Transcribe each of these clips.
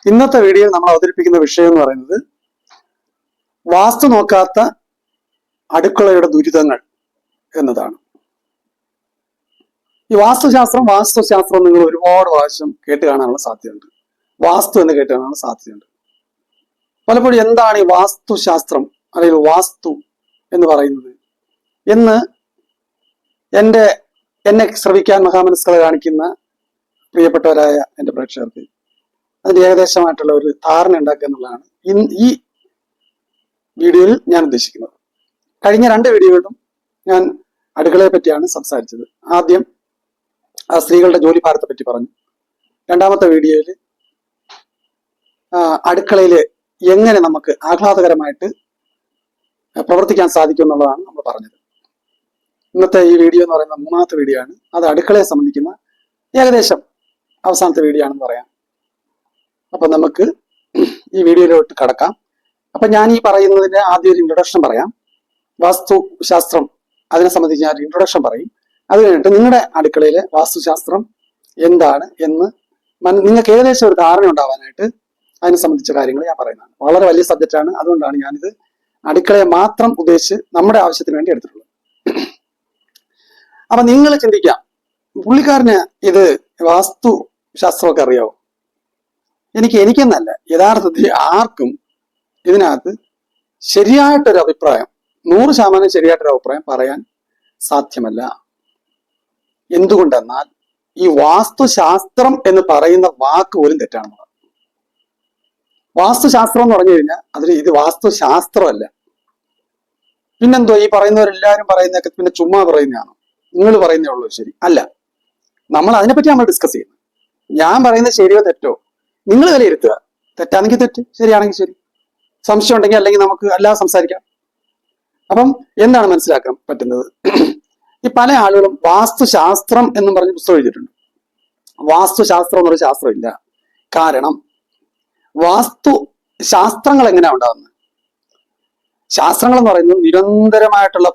ഇന്നത്തെ വീഡിയോയിൽ നമ്മൾ അവതരിപ്പിക്കുന്ന വിഷയം എന്ന് പറയുന്നത് വാസ്തു നോക്കാത്ത അടുക്കളയുടെ ദുരിതങ്ങൾ എന്നതാണ്. ഈ വാസ്തുശാസ്ത്രം നിങ്ങൾ ഒരുപാട് പ്രാവശ്യം കേട്ട് കാണാനുള്ള സാധ്യതയുണ്ട്. വാസ്തു എന്ന് കേട്ട് കാണാനുള്ള സാധ്യതയുണ്ട്. പലപ്പോഴും എന്താണ് ഈ വാസ്തുശാസ്ത്രം അല്ലെങ്കിൽ വാസ്തു എന്ന് പറയുന്നത് എന്ന് എന്നെ ശ്രവിക്കാൻ മഹാമനസ്കത കാണിക്കുന്ന പ്രിയപ്പെട്ടവരായ എൻ്റെ പ്രേക്ഷകർക്ക് അതിന്റെ ഏകദേശമായിട്ടുള്ള ഒരു ധാരണ ഉണ്ടാക്കുക എന്നുള്ളതാണ് ഈ വീഡിയോയിൽ ഞാൻ ഉദ്ദേശിക്കുന്നത്. കഴിഞ്ഞ 2 വീഡിയോകളിലും ഞാൻ അടുക്കളയെ പറ്റിയാണ് സംസാരിച്ചത്. ആദ്യം സ്ത്രീകളുടെ ജോലി ഭാരത്തെ പറ്റി പറഞ്ഞു. രണ്ടാമത്തെ വീഡിയോയിൽ അടുക്കളയിൽ എങ്ങനെ നമുക്ക് ആഹ്ലാദകരമായിട്ട് പ്രവർത്തിക്കാൻ സാധിക്കും എന്നുള്ളതാണ് നമ്മൾ പറഞ്ഞത്. ഇന്നത്തെ ഈ വീഡിയോ എന്ന് പറയുന്ന 3ാമത്തെ വീഡിയോ ആണ്. അത് അടുക്കളയെ സംബന്ധിക്കുന്ന ഏകദേശം അവസാനത്തെ വീഡിയോ ആണെന്ന് പറയാം. അപ്പൊ നമുക്ക് ഈ വീഡിയോയിലോട്ട് കടക്കാം. അപ്പൊ ഞാൻ ഈ പറയുന്നതിന്റെ ആദ്യം ഒരു ഇൻട്രൊഡക്ഷൻ പറയാം. വാസ്തുശാസ്ത്രം അതിനെ സംബന്ധിച്ച് ഞാൻ ഇൻട്രൊഡക്ഷൻ പറയും. അത് കഴിഞ്ഞിട്ട് നിങ്ങളുടെ അടുക്കളയിലെ വാസ്തുശാസ്ത്രം എന്താണ് എന്ന് നിങ്ങൾക്ക് ഏകദേശം ഒരു ധാരണ ഉണ്ടാവാനായിട്ട് അതിനെ സംബന്ധിച്ച കാര്യങ്ങൾ ഞാൻ പറയുന്നതാണ്. വളരെ വലിയ സബ്ജക്റ്റാണ്. അതുകൊണ്ടാണ് ഞാനിത് അടുക്കളയെ മാത്രം ഉദ്ദേശിച്ച് നമ്മുടെ ആവശ്യത്തിന് വേണ്ടി എടുത്തിട്ടുള്ളത്. അപ്പൊ നിങ്ങൾ ചിന്തിക്കാം, പുള്ളിക്കാരന് ഇത് വാസ്തുശാസ്ത്രമൊക്കെ അറിയാവോ? എനിക്കെന്നല്ല, യഥാർത്ഥത്തിൽ ആർക്കും ഇതിനകത്ത് ശരിയായിട്ടൊരു അഭിപ്രായം 100% ശരിയായിട്ടൊരു അഭിപ്രായം പറയാൻ സാധ്യമല്ല. എന്തുകൊണ്ടെന്നാൽ ഈ വാസ്തുശാസ്ത്രം എന്ന് പറയുന്ന വാക്ക് പോലും തെറ്റാണെന്ന് പറഞ്ഞു. വാസ്തുശാസ്ത്രം എന്ന് പറഞ്ഞു കഴിഞ്ഞാൽ ഇത് വാസ്തുശാസ്ത്രമല്ല. പിന്നെന്തോ ഈ പറയുന്നവരെല്ലാവരും പറയുന്നതൊക്കെ പിന്നെ ചുമ്മാ പറയുന്നതാണോ? നിങ്ങൾ പറയുന്നേ ഉള്ളൂ ശരി അല്ല. നമ്മൾ അതിനെപ്പറ്റി നമ്മൾ ഡിസ്കസ് ചെയ്യുന്നത്. ഞാൻ പറയുന്നത് ശരിയോ തെറ്റോ നിങ്ങൾ വിലയിരുത്തുക. തെറ്റാണെങ്കിൽ തെറ്റ്, ശരിയാണെങ്കിൽ ശരി. സംശയം ഉണ്ടെങ്കിൽ അല്ലെങ്കിൽ നമുക്ക് അല്ലാതെ സംസാരിക്കാം. അപ്പം എന്താണ് മനസ്സിലാക്കാൻ പറ്റുന്നത്? ഈ പല ആളുകളും വാസ്തുശാസ്ത്രം എന്നും പറഞ്ഞ് പുസ്തകം എഴുതിയിട്ടുണ്ട്. വാസ്തുശാസ്ത്രം എന്നൊരു ശാസ്ത്രമില്ല. കാരണം വാസ്തു ശാസ്ത്രങ്ങൾ എങ്ങനെയാ ഉണ്ടാകുന്നത്? ശാസ്ത്രങ്ങൾ എന്ന് പറയുന്നത് നിരന്തരമായിട്ടുള്ള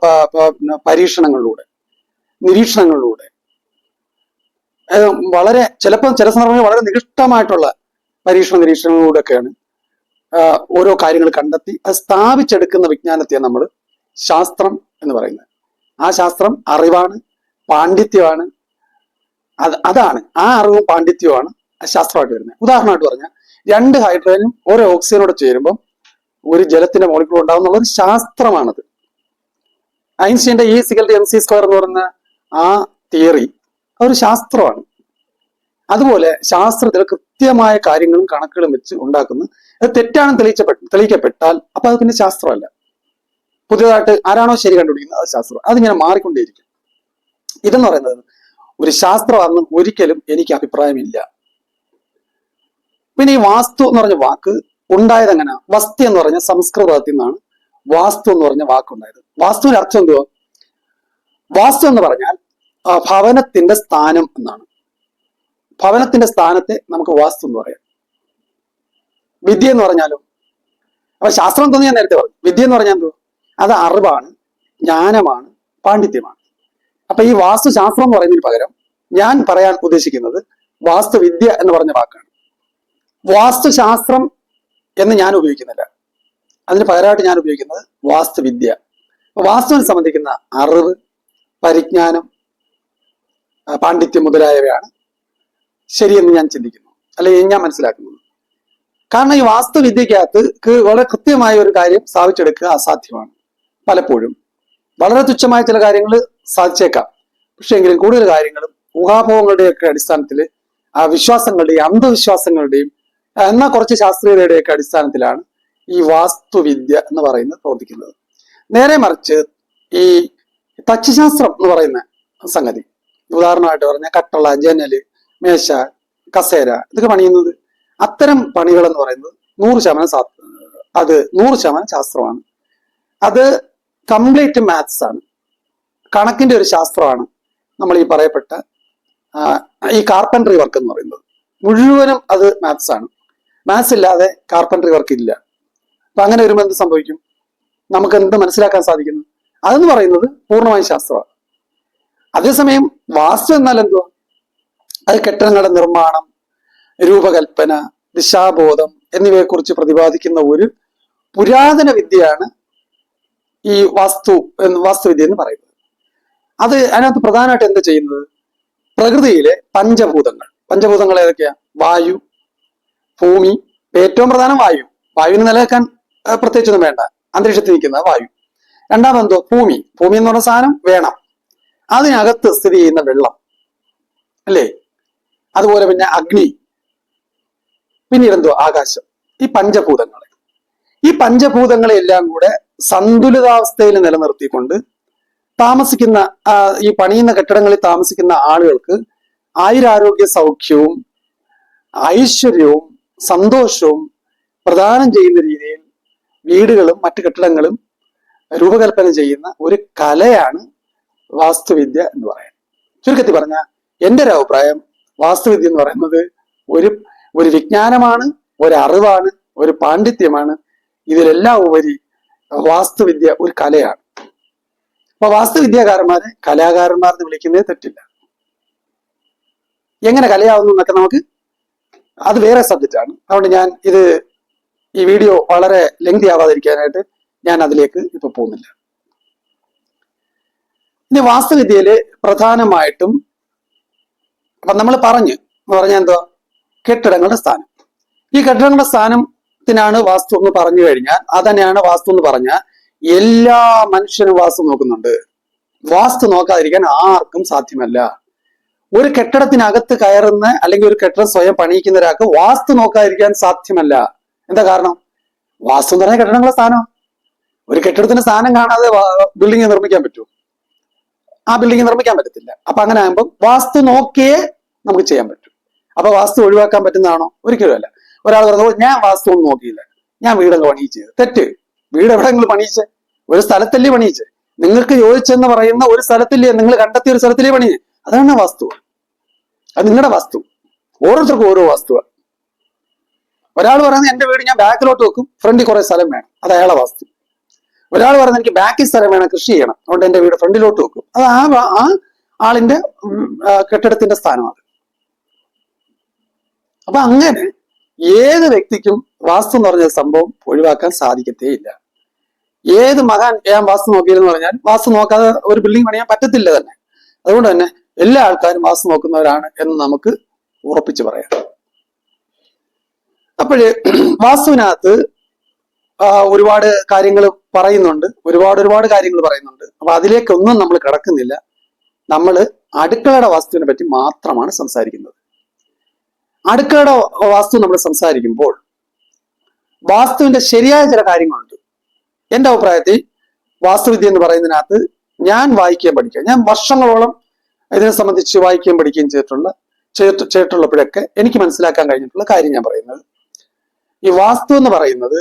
പരീക്ഷണങ്ങളിലൂടെ, നിരീക്ഷണങ്ങളിലൂടെ, വളരെ ചിലപ്പോൾ ചില സന്ദർഭങ്ങളിൽ വളരെ നികൃഷ്ടമായിട്ടുള്ള നിരീക്ഷണങ്ങളിലൂടെയൊക്കെയാണ് ഓരോ കാര്യങ്ങൾ കണ്ടെത്തി അത് സ്ഥാപിച്ചെടുക്കുന്ന വിജ്ഞാനത്തെയാണ് നമ്മൾ ശാസ്ത്രം എന്ന് പറയുന്നത്. ആ ശാസ്ത്രം അറിവാണ്, പാണ്ഡിത്യമാണ്. അതാണ് ആ അറിവും പാണ്ഡിത്യവുമാണ് ശാസ്ത്രമായിട്ട് വരുന്നത്. ഉദാഹരണമായിട്ട് പറഞ്ഞാൽ 2 ഹൈഡ്രജനും ഒരു ഓക്സിജനോട് ചേരുമ്പം ഒരു ജലത്തിന്റെ മോളിക്കൂൾ ഉണ്ടാവുന്നുള്ള ഒരു ശാസ്ത്രമാണത്. ഐൻസ്റ്റീന്റെ E=mc² എന്ന് പറയുന്ന ആ തിയറി അതൊരു ശാസ്ത്രമാണ്. അതുപോലെ ശാസ്ത്രത്തിൽ കൃത്യമായ കാര്യങ്ങളും കണക്കുകളും വെച്ച് ഉണ്ടാക്കുന്നു. അത് തെറ്റാണെന്ന് തെളിയിക്കപ്പെട്ടാൽ അപ്പൊ അത് പിന്നെ ശാസ്ത്രമല്ല. പുതിയതായിട്ട് ആരാണോ ശരി കണ്ടുപിടിക്കുന്നത് അത് ശാസ്ത്രം. അതിങ്ങനെ മാറിക്കൊണ്ടേയിരിക്കും. ഇതെന്ന് പറയുന്നത് ഒരു ശാസ്ത്രമാണെന്ന് ഒരിക്കലും എനിക്ക് അഭിപ്രായമില്ല. പിന്നെ ഈ വാസ്തു എന്ന് പറഞ്ഞ വാക്ക് ഉണ്ടായത് എങ്ങനെയാ? വസ്തി എന്ന് പറഞ്ഞ സംസ്കൃതത്തിൽ നിന്നാണ് വാസ്തു എന്ന് പറഞ്ഞ വാക്കുണ്ടായത്. വാസ്തുവിന്റെ അർത്ഥം എന്തുവാ? വാസ്തു എന്ന് പറഞ്ഞാൽ ഭവനത്തിന്റെ സ്ഥാനം എന്നാണ്. ഭവനത്തിന്റെ സ്ഥാനത്തെ നമുക്ക് വാസ്തു എന്ന് പറയാം. വിദ്യ എന്ന് പറഞ്ഞാലോ? അപ്പൊ ശാസ്ത്രം തോന്നി ഞാൻ നേരത്തെ പറഞ്ഞു. വിദ്യ എന്ന് പറഞ്ഞാൽ എന്തോ? അത് അറിവാണ്, ജ്ഞാനമാണ്, പാണ്ഡിത്യമാണ്. അപ്പൊ ഈ വാസ്തുശാസ്ത്രം എന്ന് പറയുന്നതിന് പകരം ഞാൻ പറയാൻ ഉദ്ദേശിക്കുന്നത് വാസ്തുവിദ്യ എന്ന് പറഞ്ഞ വാക്കാണ്. വാസ്തുശാസ്ത്രം എന്ന് ഞാൻ ഉപയോഗിക്കുന്നില്ല. അതിന് പകരമായിട്ട് ഞാൻ ഉപയോഗിക്കുന്നത് വാസ്തുവിദ്യ. വാസ്തുവിനെ സംബന്ധിക്കുന്ന അറിവ്, പരിജ്ഞാനം, പാണ്ഡിത്യം മുതലായവയാണ് ശരിയെന്ന് ഞാൻ ചിന്തിക്കുന്നു, അല്ലെങ്കിൽ ഞാൻ മനസ്സിലാക്കുന്നത്. കാരണം ഈ വാസ്തുവിദ്യക്കകത്ത് വളരെ കൃത്യമായ ഒരു കാര്യം സ്ഥാപിച്ചെടുക്കുക അസാധ്യമാണ്. പലപ്പോഴും വളരെ തുച്ഛമായ ചില കാര്യങ്ങൾ സാധിച്ചേക്കാം. പക്ഷെ എങ്കിലും കൂടുതൽ കാര്യങ്ങളും ഊഹാപോഹങ്ങളുടെയൊക്കെ അടിസ്ഥാനത്തിൽ, വിശ്വാസങ്ങളുടെയും അന്ധവിശ്വാസങ്ങളുടെയും എന്നാൽ കുറച്ച് ശാസ്ത്രീയതയുടെയൊക്കെ അടിസ്ഥാനത്തിലാണ് ഈ വാസ്തുവിദ്യ എന്ന് പറയുന്നത് പ്രവർത്തിക്കുന്നത്. നേരെ മറിച്ച് ഈ തച്ചുശാസ്ത്രം എന്ന് പറയുന്ന സംഗതി, ഉദാഹരണമായിട്ട് പറഞ്ഞാൽ കട്ടള, ജനല്, മേശ, കസേര ഇതൊക്കെ പണിയുന്നത്, അത്തരം പണികൾ എന്ന് പറയുന്നത് 100% ശാസ്ത്രമാണ്. അത് കംപ്ലീറ്റ് മാത്സ് ആണ്, കണക്കിന്റെ ഒരു ശാസ്ത്രമാണ്. നമ്മൾ ഈ പറയപ്പെട്ട ഈ കാർപ്പൻട്രി വർക്ക് എന്ന് പറയുന്നത് മുഴുവനും അത് മാത്സ് ആണ്. മാത്സ് ഇല്ലാതെ കാർപ്പൻട്രി വർക്ക് ഇല്ല. അപ്പൊ അങ്ങനെ വരുമ്പോൾ എന്ത് സംഭവിക്കും? നമുക്ക് എന്ത് മനസ്സിലാക്കാൻ സാധിക്കുന്നു? അതെന്ന് പറയുന്നത് പൂർണ്ണമായും ശാസ്ത്രമാണ്. അതേസമയം വാസ്തു എന്നാൽ എന്തുവാ? അത് കെട്ടിടങ്ങളുടെ നിർമ്മാണം, രൂപകൽപ്പന, ദിശാബോധം എന്നിവയെക്കുറിച്ച് പ്രതിപാദിക്കുന്ന ഒരു പുരാതന വിദ്യയാണ് ഈ വാസ്തുവിദ്യ എന്ന് പറയുന്നത്. അതിനകത്ത് പ്രധാനമായിട്ട് എന്താ ചെയ്യുന്നത്? പ്രകൃതിയിലെ പഞ്ചഭൂതങ്ങൾ ഏതൊക്കെയാ? വായു, ഭൂമി, ഏറ്റവും പ്രധാനം വായു. വായുവിന് നിലനിൽക്കാൻ പ്രത്യേകിച്ചൊന്നും വേണ്ട, അന്തരീക്ഷത്തിൽ നിൽക്കുന്ന വായു. രണ്ടാമതെന്തോ? ഭൂമി എന്ന് പറഞ്ഞ സാധനം വേണം. അതിനകത്ത് സ്ഥിതി ചെയ്യുന്ന വെള്ളം അല്ലേ? അതുപോലെ പിന്നെ അഗ്നി, പിന്നീട് എന്തോ? ആകാശം. ഈ പഞ്ചഭൂതങ്ങളെ എല്ലാം കൂടെ സന്തുലിതാവസ്ഥയിൽ നിലനിർത്തിക്കൊണ്ട് താമസിക്കുന്ന ഈ പണിയുന്ന കെട്ടിടങ്ങളിൽ താമസിക്കുന്ന ആളുകൾക്ക് ആയുരാരോഗ്യ സൗഖ്യവും ഐശ്വര്യവും സന്തോഷവും പ്രദാനം ചെയ്യുന്ന രീതിയിൽ വീടുകളും മറ്റു കെട്ടിടങ്ങളും രൂപകൽപ്പന ചെയ്യുന്ന ഒരു കലയാണ് വാസ്തുവിദ്യ എന്ന് പറയുന്നത്. ചുരുക്കത്തിൽ പറഞ്ഞാൽ എൻ്റെ ഒരു അഭിപ്രായം, വാസ്തുവിദ്യ എന്ന് പറയുന്നത് ഒരു വിജ്ഞാനമാണ്, ഒരു അറിവാണ്, ഒരു പാണ്ഡിത്യമാണ്. ഇതിലെല്ലാം ഉപരി വാസ്തുവിദ്യ ഒരു കലയാണ്. അപ്പൊ വാസ്തുവിദ്യാകാരന്മാരെ കലാകാരന്മാരെന്ന് വിളിക്കുന്നതിൽ തെറ്റില്ല. എങ്ങനെ കലയാവുന്നു എന്നൊക്കെ നമുക്ക്, അത് വേറെ സബ്ജക്റ്റ് ആണ്. അതുകൊണ്ട് ഞാൻ ഈ വീഡിയോ വളരെ ലെങ്തി ആവാതിരിക്കാനായിട്ട് ഞാൻ അതിലേക്ക് ഇപ്പൊ പോകുന്നില്ല. ഇനി വാസ്തുവിദ്യയില് പ്രധാനമായിട്ടും അപ്പൊ നമ്മൾ പറഞ്ഞാൽ എന്തോ? കെട്ടിടങ്ങളുടെ സ്ഥാനം. ഈ കെട്ടിടങ്ങളുടെ സ്ഥാനത്തിനാണ് വാസ്തു എന്ന് പറഞ്ഞു കഴിഞ്ഞാൽ, അതന്നെയാണ് വാസ്തു എന്ന് പറഞ്ഞാൽ എല്ലാ മനുഷ്യനും വാസ്തു നോക്കുന്നുണ്ട്. വാസ്തു നോക്കാതിരിക്കാൻ ആർക്കും സാധ്യമല്ല. ഒരു കെട്ടിടത്തിനകത്ത് കയറുന്ന അല്ലെങ്കിൽ ഒരു കെട്ടിടം സ്വയം പണിയിക്കുന്ന ഒരാൾക്ക് വാസ്തു നോക്കാതിരിക്കാൻ സാധ്യമല്ല. എന്താ കാരണം? വാസ്തു എന്ന് പറഞ്ഞാൽ കെട്ടിടങ്ങളുടെ സ്ഥാനം. ഒരു കെട്ടിടത്തിന്റെ സ്ഥാനം കാണാതെ ബിൽഡിംഗ് നിർമ്മിക്കാൻ പറ്റുമോ? ആ ബിൽഡിംഗ് നിർമ്മിക്കാൻ പറ്റത്തില്ല. അപ്പൊ അങ്ങനെ ആകുമ്പോൾ വാസ്തു നോക്കിയേ നമുക്ക് ചെയ്യാൻ പറ്റും. അപ്പൊ വാസ്തു ഒഴിവാക്കാൻ പറ്റുന്നതാണോ? ഒരിക്കലും അല്ല. ഒരാൾ പറഞ്ഞു, ഞാൻ വാസ്തു ഒന്നും നോക്കിയില്ല, ഞാൻ വീടൊക്കെ പണിയിച്ചത്. തെറ്റ്. വീട് എവിടെയെങ്കിലും പണിയിച്ച്? ഒരു സ്ഥലത്തല്ലേ പണിയിച്ച്? നിങ്ങൾക്ക് യോജിച്ചെന്ന് പറയുന്ന ഒരു സ്ഥലത്തില്ലേ, നിങ്ങൾ കണ്ടെത്തിയ ഒരു സ്ഥലത്തിലേ പണിയേ. അതാണ് വാസ്തു. അത് നിങ്ങളുടെ വാസ്തു. ഓരോരുത്തർക്കും ഓരോ വാസ്തുവാണ്. ഒരാൾ പറയുന്നത് എന്റെ വീട് ഞാൻ ബാക്കിലോട്ട് വെക്കും, ഫ്രണ്ടിൽ കുറെ സ്ഥലം വേണം, അത് അയാളെ വാസ്തു. ഒരാൾ പറയുന്നത് എനിക്ക് ബാക്കിൽ സ്ഥലം വേണം, കൃഷി ചെയ്യണം, അതുകൊണ്ട് എന്റെ വീട് ഫ്രണ്ടിലോട്ട് വെക്കും, അത് ആ ആളിന്റെ കെട്ടിടത്തിന്റെ സ്ഥാനമാണ്. അപ്പൊ അങ്ങനെ ഏത് വ്യക്തിക്കും വാസ്തു എന്ന് പറഞ്ഞ സംഭവം ഒഴിവാക്കാൻ സാധിക്കത്തേ ഇല്ല. ഏത് മഹാൻ ഞാൻ വാസ്തു നോക്കിയെന്ന് പറഞ്ഞാൽ വാസ്തു നോക്കാതെ ഒരു ബിൽഡിംഗ് പണിയാൻ പറ്റത്തില്ല തന്നെ. അതുകൊണ്ട് തന്നെ എല്ലാ ആൾക്കാരും വാസ്തു നോക്കുന്നവരാണ് എന്ന് നമുക്ക് ഉറപ്പിച്ചു പറയാം. അപ്പോഴ് വാസ്തുവിനകത്ത് ഒരുപാട് കാര്യങ്ങൾ പറയുന്നുണ്ട്, ഒരുപാട് കാര്യങ്ങൾ പറയുന്നുണ്ട്. അപ്പൊ അതിലേക്കൊന്നും നമ്മൾ കിടക്കുന്നില്ല. നമ്മൾ അടുക്കളയുടെ വാസ്തുവിനെ പറ്റി മാത്രമാണ് സംസാരിക്കുന്നത്. അടുക്കളയുടെ വാസ്തു നമ്മൾ സംസാരിക്കുമ്പോൾ വാസ്തുവിന്റെ ശരിയായ ചില കാര്യങ്ങളുണ്ട്. എൻ്റെ അഭിപ്രായത്തിൽ വാസ്തുവിദ്യ എന്ന് പറയുന്നതിനകത്ത് ഞാൻ വായിക്കുകയും പഠിക്കുകയും, ഞാൻ വർഷങ്ങളോളം ഇതിനെ സംബന്ധിച്ച് വായിക്കുകയും പഠിക്കുകയും ചെയ്തിട്ടുള്ളപ്പോഴൊക്കെ എനിക്ക് മനസ്സിലാക്കാൻ കഴിഞ്ഞിട്ടുള്ള കാര്യം ഞാൻ പറയുന്നത്, ഈ വാസ്തു എന്ന് പറയുന്നത്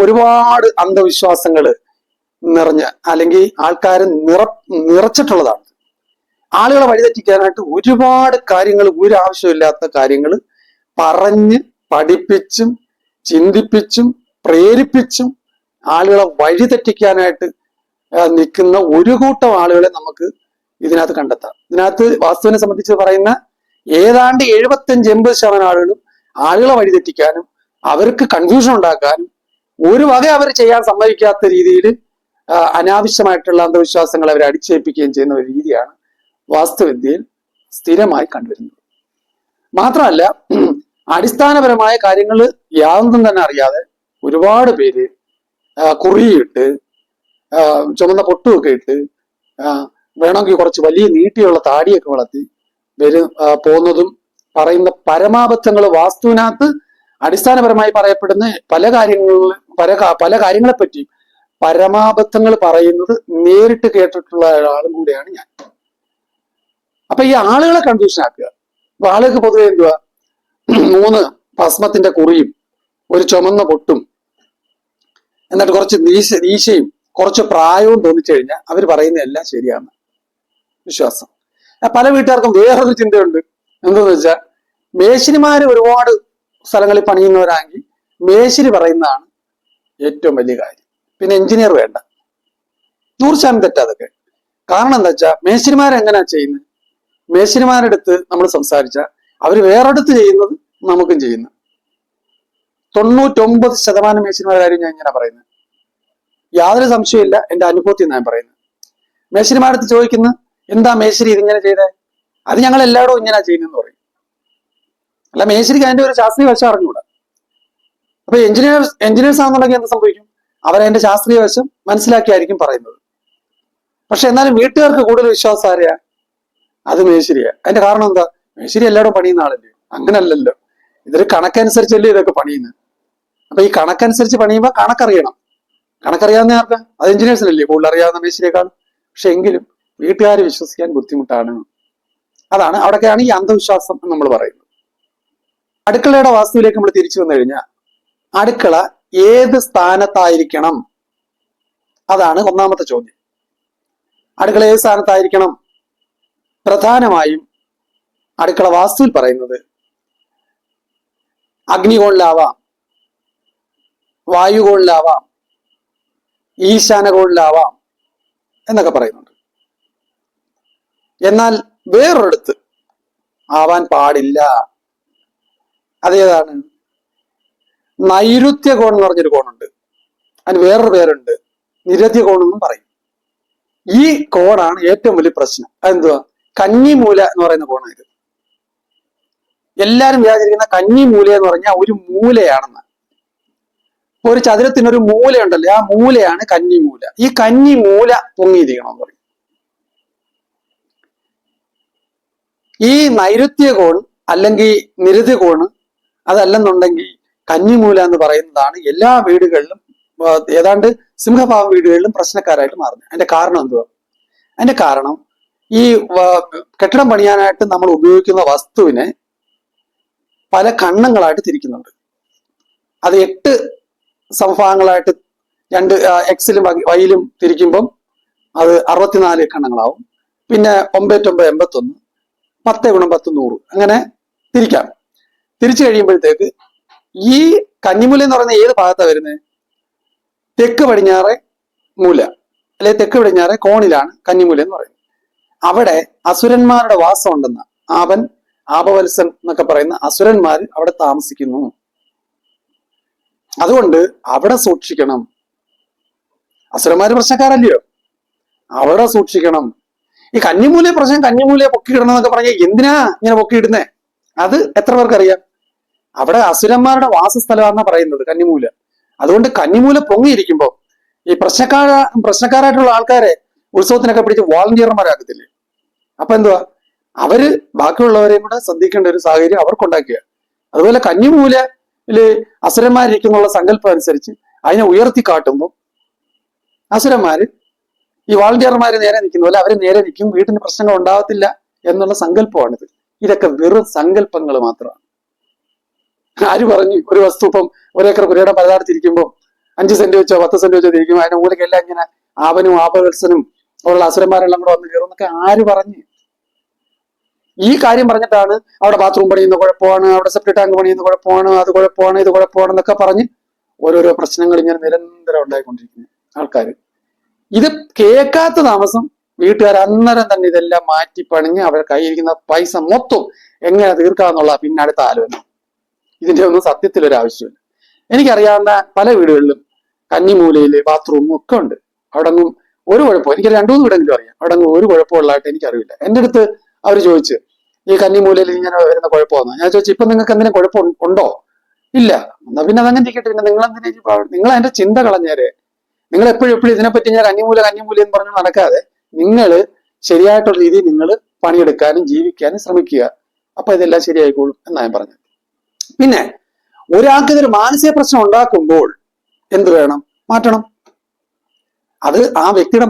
ഒരുപാട് അന്ധവിശ്വാസങ്ങൾ നിറഞ്ഞ അല്ലെങ്കിൽ ആൾക്കാർ നിറച്ചിട്ടുള്ളതാണ്. ആളുകളെ വഴിതെറ്റിക്കാനായിട്ട് ഒരുപാട് കാര്യങ്ങൾ, ഒരു ആവശ്യമില്ലാത്ത കാര്യങ്ങൾ പറഞ്ഞ് പഠിപ്പിച്ചും ചിന്തിപ്പിച്ചും പ്രേരിപ്പിച്ചും ആളുകളെ വഴിതെറ്റിക്കാനായിട്ട് നിൽക്കുന്ന ഒരു കൂട്ടം ആളുകളെ നമുക്ക് ഇതിനകത്ത് കണ്ടെത്താം. ഇതിനകത്ത് വാസ്തുവിനെ സംബന്ധിച്ച് പറയുന്ന ഏതാണ്ട് 75-80% ആളുകളെ വഴിതെറ്റിക്കാനും അവർക്ക് കൺഫ്യൂഷൻ ഉണ്ടാക്കാനും ഒരു വക അവർ ചെയ്യാൻ സമ്മതിക്കാത്ത രീതിയിൽ അനാവശ്യമായിട്ടുള്ള അന്ധവിശ്വാസങ്ങൾ അവരെ അടിച്ചേൽപ്പിക്കുകയും ചെയ്യുന്ന ഒരു രീതിയാണ് വാസ്തുവിദ്യയിൽ സ്ഥിരമായി കണ്ടുവരുന്നത്. മാത്രമല്ല, അടിസ്ഥാനപരമായ കാര്യങ്ങൾ യാതൊന്നും തന്നെ അറിയാതെ ഒരുപാട് പേര് കുറിയിട്ട് ചുമന്ന പൊട്ടുമൊക്കെ ഇട്ട് വേണമെങ്കിൽ കുറച്ച് വലിയ നീട്ടിയുള്ള താടിയൊക്കെ വളർത്തി പോകുന്നതും പറയുന്ന പരമാബദ്ധങ്ങൾ, വാസ്തുവിനകത്ത് അടിസ്ഥാനപരമായി പറയപ്പെടുന്ന പല കാര്യങ്ങളെ പറ്റി പരമാബദ്ധങ്ങൾ പറയുന്നത് നേരിട്ട് കേട്ടിട്ടുള്ള ഒരാളും കൂടിയാണ് ഞാൻ. അപ്പൊ ഈ ആളുകളെ കൺഫ്യൂഷൻ ആക്കുക. അപ്പൊ ആളുകൾക്ക് പൊതുവെ എന്തുവാ, 3 ഭസ്മത്തിന്റെ കുറിയും ഒരു ചുമന്ന പൊട്ടും എന്നിട്ട് കുറച്ച് നീശയും കുറച്ച് പ്രായവും തോന്നിച്ചു കഴിഞ്ഞാൽ അവർ പറയുന്ന എല്ലാം ശരിയാണ് വിശ്വാസം. പല വീട്ടുകാർക്കും വേറൊരു ചിന്തയുണ്ട്. എന്താന്ന് വെച്ചാൽ, മേശിരിമാര് ഒരുപാട് സ്ഥലങ്ങളിൽ പണിയുന്നവരാണെങ്കിൽ മേശിരി പറയുന്നതാണ് ഏറ്റവും വലിയ കാര്യം, പിന്നെ എഞ്ചിനീയർ വേണ്ട. 100% തെറ്റാ അതൊക്കെ. കാരണം എന്താ വെച്ചാൽ, മേശിരിമാരെങ്ങനെയാ ചെയ്യുന്നത്? മേശിരിമാരെടുത്ത് നമ്മൾ സംസാരിച്ചാൽ അവർ വേറെടുത്ത് ചെയ്യുന്നത് നമുക്കും ചെയ്യുന്നു. 99% മേശിരിമാരുടെ കാര്യം ഞാൻ ഇങ്ങനെ പറയുന്നത്. യാതൊരു സംശയമില്ല, എന്റെ അനുഭവത്തിൽ ഞാൻ പറയുന്നത്. മേശിരിമാരടുത്ത് ചോദിക്കുന്നു, എന്താ മേശിരി ഇതിങ്ങനെ ചെയ്തേ? അത് ഞങ്ങൾ എല്ലായിടവും ഇങ്ങനെ ചെയ്യുന്നെന്ന് പറയും. അല്ല, മേശിരിക്ക് അതിന്റെ ഒരു ശാസ്ത്രീയ വശം അറിഞ്ഞൂടാ. അപ്പൊ എഞ്ചിനീയേഴ്സ് ആണെന്നുണ്ടെങ്കിൽ എന്ത് സംഭവിക്കും? അവരതിന്റെ ശാസ്ത്രീയ വശം മനസ്സിലാക്കിയായിരിക്കും പറയുന്നത്. പക്ഷെ എന്നാലും വീട്ടുകാർക്ക് കൂടുതൽ വിശ്വാസം ആരെയാ? അത് മേശിരിയാ. അതിന്റെ കാരണം എന്താ? മേശിരി എല്ലായിടവും പണിയുന്ന ആളല്ലേ? അങ്ങനല്ലല്ലോ. ഇതൊരു കണക്കനുസരിച്ചല്ലേ ഇതൊക്കെ പണിയുന്നത്. അപ്പൊ ഈ കണക്കനുസരിച്ച് പണിയുമ്പോൾ കണക്കറിയണം. കണക്കറിയാവുന്ന ആർക്കാ? അത് എഞ്ചിനീയേഴ്സിനല്ലേ കൂടുതൽ അറിയാവുന്ന മേശിരിയേക്കാൾ. പക്ഷെ എങ്കിലും വീട്ടുകാർ വിശ്വസിക്കാൻ ബുദ്ധിമുട്ടാണ്. അതാണ് അവിടെയൊക്കെയാണ് ഈ അന്ധവിശ്വാസം എന്ന് നമ്മൾ പറയുന്നത്. അടുക്കളയുടെ വാസ്തുവിലേക്ക് നമ്മൾ തിരിച്ചു വന്നു കഴിഞ്ഞാൽ, അടുക്കള ഏത് സ്ഥാനത്തായിരിക്കണം? അതാണ് ഒന്നാമത്തെ ചോദ്യം. അടുക്കള ഏത് സ്ഥാനത്തായിരിക്കണം? പ്രധാനമായും അടുക്കള വാസ്തുവിൽ പറയുന്നത് അഗ്നികോണിലാവാം, വായുകോണിലാവാം, ഈശാനകോണിലാവാം എന്നൊക്കെ പറയുന്നുണ്ട്. എന്നാൽ വേറൊരിടത്ത് ആവാൻ പാടില്ല. അതേതാണ്? നൈരുത്യ കോൺ എന്ന് പറഞ്ഞൊരു കോണുണ്ട്. അതിന് വേറൊരു പേരുണ്ട്, നിരധ്യ കോൺ എന്നും പറയും. ഈ കോണാണ് ഏറ്റവും വലിയ പ്രശ്നം. അതെന്തുവാ? കന്നിമൂല എന്ന് പറയുന്ന കോണായത്. എല്ലാരും വിചാരിച്ചിരിക്കുന്ന കന്നിമൂല എന്ന് പറഞ്ഞാൽ ഒരു മൂലയാണെന്ന്. ഒരു ചതുരത്തിനൊരു മൂലയുണ്ടല്ലോ, ആ മൂലയാണ് കന്നിമൂല. ഈ കന്നിമൂല പൊങ്ങിയിരിക്കണമെന്ന് പറയും. ഈ നൈരുത്യ കോൺ അല്ലെങ്കിൽ നിരുതി കോണ്, അതല്ലെന്നുണ്ടെങ്കിൽ കന്നിമൂല എന്ന് പറയുന്നതാണ് എല്ലാ വീടുകളിലും, ഏതാണ്ട് സിംഹഭാവം വീടുകളിലും പ്രശ്നക്കാരായിട്ട് മാറുന്നത്. അതിന്റെ കാരണം എന്തുവാ? അതിന്റെ കാരണം ഈ കെട്ടിടം പണിയാനായിട്ട് നമ്മൾ ഉപയോഗിക്കുന്ന വസ്തുവിനെ പല ഖണ്ഡങ്ങളായിട്ട് തിരിക്കുന്നുണ്ട്. അത് 8 സമഭാഗങ്ങളായിട്ട് 2 എക്സിലും വൈയിലും തിരിക്കുമ്പം അത് 64 ഖണ്ഡങ്ങളാവും. പിന്നെ 9 9 81, 10 × 10 100, അങ്ങനെ തിരിക്കാം. തിരിച്ചു കഴിയുമ്പോഴത്തേക്ക് ഈ കന്നിമൂല എന്ന് പറയുന്നത് ഏത് ഭാഗത്താണ് വരുന്നത്? തെക്ക് പടിഞ്ഞാറെ മൂല, അല്ലെ തെക്ക് പടിഞ്ഞാറെ കോണിലാണ് കന്നിമൂല എന്ന് പറയുന്നത്. അവിടെ അസുരന്മാരുടെ വാസം ഉണ്ടെന്ന്, ആപവത്സൻ എന്നൊക്കെ പറയുന്ന അസുരന്മാർ അവിടെ താമസിക്കുന്നു. അതുകൊണ്ട് അവിടെ സൂക്ഷിക്കണം. അസുരന്മാര് പ്രശ്നക്കാരല്ലയോ? അവിടെ സൂക്ഷിക്കണം. ഈ കന്നിമൂലയെ പ്രശ്നം, കന്നിമൂലയെ പൊക്കിയിടണം എന്നൊക്കെ പറഞ്ഞാൽ എന്തിനാ ഇങ്ങനെ പൊക്കിയിടുന്നേ? അത് എത്ര പേർക്കറിയാം? അവിടെ അസുരന്മാരുടെ വാസസ്ഥലമാണെന്നാ പറയുന്നത് കന്നിമൂല. അതുകൊണ്ട് കന്നിമൂല പൊങ്ങിയിരിക്കുമ്പോ ഈ പ്രശ്നക്കാരായിട്ടുള്ള ആൾക്കാരെ ഉത്സവത്തിനൊക്കെ പിടിച്ച് വോളണ്ടിയർമാരാക്കത്തില്ലേ? അപ്പൊ എന്തുവാ? അവര് ബാക്കിയുള്ളവരെയും കൂടെ ശ്രദ്ധിക്കേണ്ട ഒരു സാഹചര്യം അവർക്കുണ്ടാക്കുക. അതുപോലെ കന്നിമൂലയില് അസുരന്മാരിരിക്കുന്നുള്ള സങ്കല്പം അനുസരിച്ച് അതിനെ ഉയർത്തി കാട്ടുമ്പോൾ അസുരന്മാര് ഈ വാളണ്ടിയർമാര് നേരെ നിൽക്കുന്ന പോലെ അവര് നേരെ നിൽക്കും, വീട്ടിന് പ്രശ്നങ്ങൾ ഉണ്ടാവത്തില്ല എന്നുള്ള സങ്കല്പമാണിത്. ഇതൊക്കെ വെറും സങ്കല്പങ്ങൾ മാത്രമാണ്. ആര് പറഞ്ഞു? ഒരു വസ്തു ഇപ്പം 1 ഏക്കർ പുരയിടം പലതാടത്തിരിക്കുമ്പോൾ 5 സെന്റ് വെച്ചോ 10 സെന്റ് വെച്ചോ തിരിക്കുമ്പോൾ അതിന്റെ മൂലക്കെല്ലാം ഇങ്ങനെ ആപനും ആപവത്സനും ഉള്ള അസുരന്മാരെല്ലാം കൂടെ വന്ന് കയറും എന്നൊക്കെ ആര് പറഞ്ഞു? ഈ കാര്യം പറഞ്ഞിട്ടാണ് അവിടെ ബാത്റൂം പണിയുന്ന കുഴപ്പമാണ്, അവിടെ സെപ്റ്റിക് ടാങ്ക് പണിയുന്ന കുഴപ്പമാണ്, അത് കുഴപ്പമാണ്, ഇത് കുഴപ്പമാണ് എന്നൊക്കെ പറഞ്ഞ് ഓരോരോ പ്രശ്നങ്ങൾ ഇങ്ങനെ നിരന്തരം ഉണ്ടായിക്കൊണ്ടിരിക്കുന്നു ആൾക്കാർ. ഇത് കേൾക്കാത്ത താമസം വീട്ടുകാർ അന്നേരം തന്നെ ഇതെല്ലാം മാറ്റി പണിഞ്ഞ് അവരുടെ കയ്യിരിക്കുന്ന പൈസ മൊത്തം എങ്ങനെ തീർക്കാന്നുള്ള പിന്നെ അടുത്ത ആലോചന. ഇതിന്റെ ഒന്നും സത്യത്തിൽ ഒരു ആവശ്യമില്ല. എനിക്കറിയാവുന്ന പല വീടുകളിലും കന്നിമൂലയില് ബാത്റൂമും ഒക്കെ ഉണ്ട്. അവിടെ ഒന്നും ഒരു കുഴപ്പം, എനിക്ക് 2-3 വീടെങ്കിലും അറിയാം, അവിടെ ഒന്നും ഒരു കുഴപ്പമുള്ളതായിട്ട് എനിക്കറിയില്ല. എൻ്റെ അടുത്ത് അവർ ചോദിച്ചു, ഈ കന്നിമൂലയിൽ ഇങ്ങനെ വരുന്ന കുഴപ്പമാണോ? ഞാൻ ചോദിച്ചു, ഇപ്പൊ നിങ്ങൾക്ക് എന്തെങ്കിലും കുഴപ്പം ഉണ്ടോ? ഇല്ല. എന്നാ പിന്നെ അതങ്ങനെ ഇരിക്കട്ടെ. പിന്നെ നിങ്ങൾ അതിന്റെ ചിന്ത കളഞ്ഞേരെ. നിങ്ങൾ എപ്പോഴും ഇതിനെപ്പറ്റി ഞാൻ കന്നിമൂല എന്ന് പറഞ്ഞു നടക്കാതെ നിങ്ങൾ ശരിയായിട്ടുള്ള രീതിയിൽ നിങ്ങൾ പണിയെടുക്കാനും ജീവിക്കാനും ശ്രമിക്കുക. അപ്പൊ ഇതെല്ലാം ശരിയായിക്കോളും എന്നാ ഞാൻ പറഞ്ഞത്. പിന്നെ ഒരാൾക്ക് ഇതൊരു മാനസിക പ്രശ്നം ഉണ്ടാക്കുമ്പോൾ എന്ത് വേണം? മാറ്റണം. അത് ആ വ്യക്തിയുടെ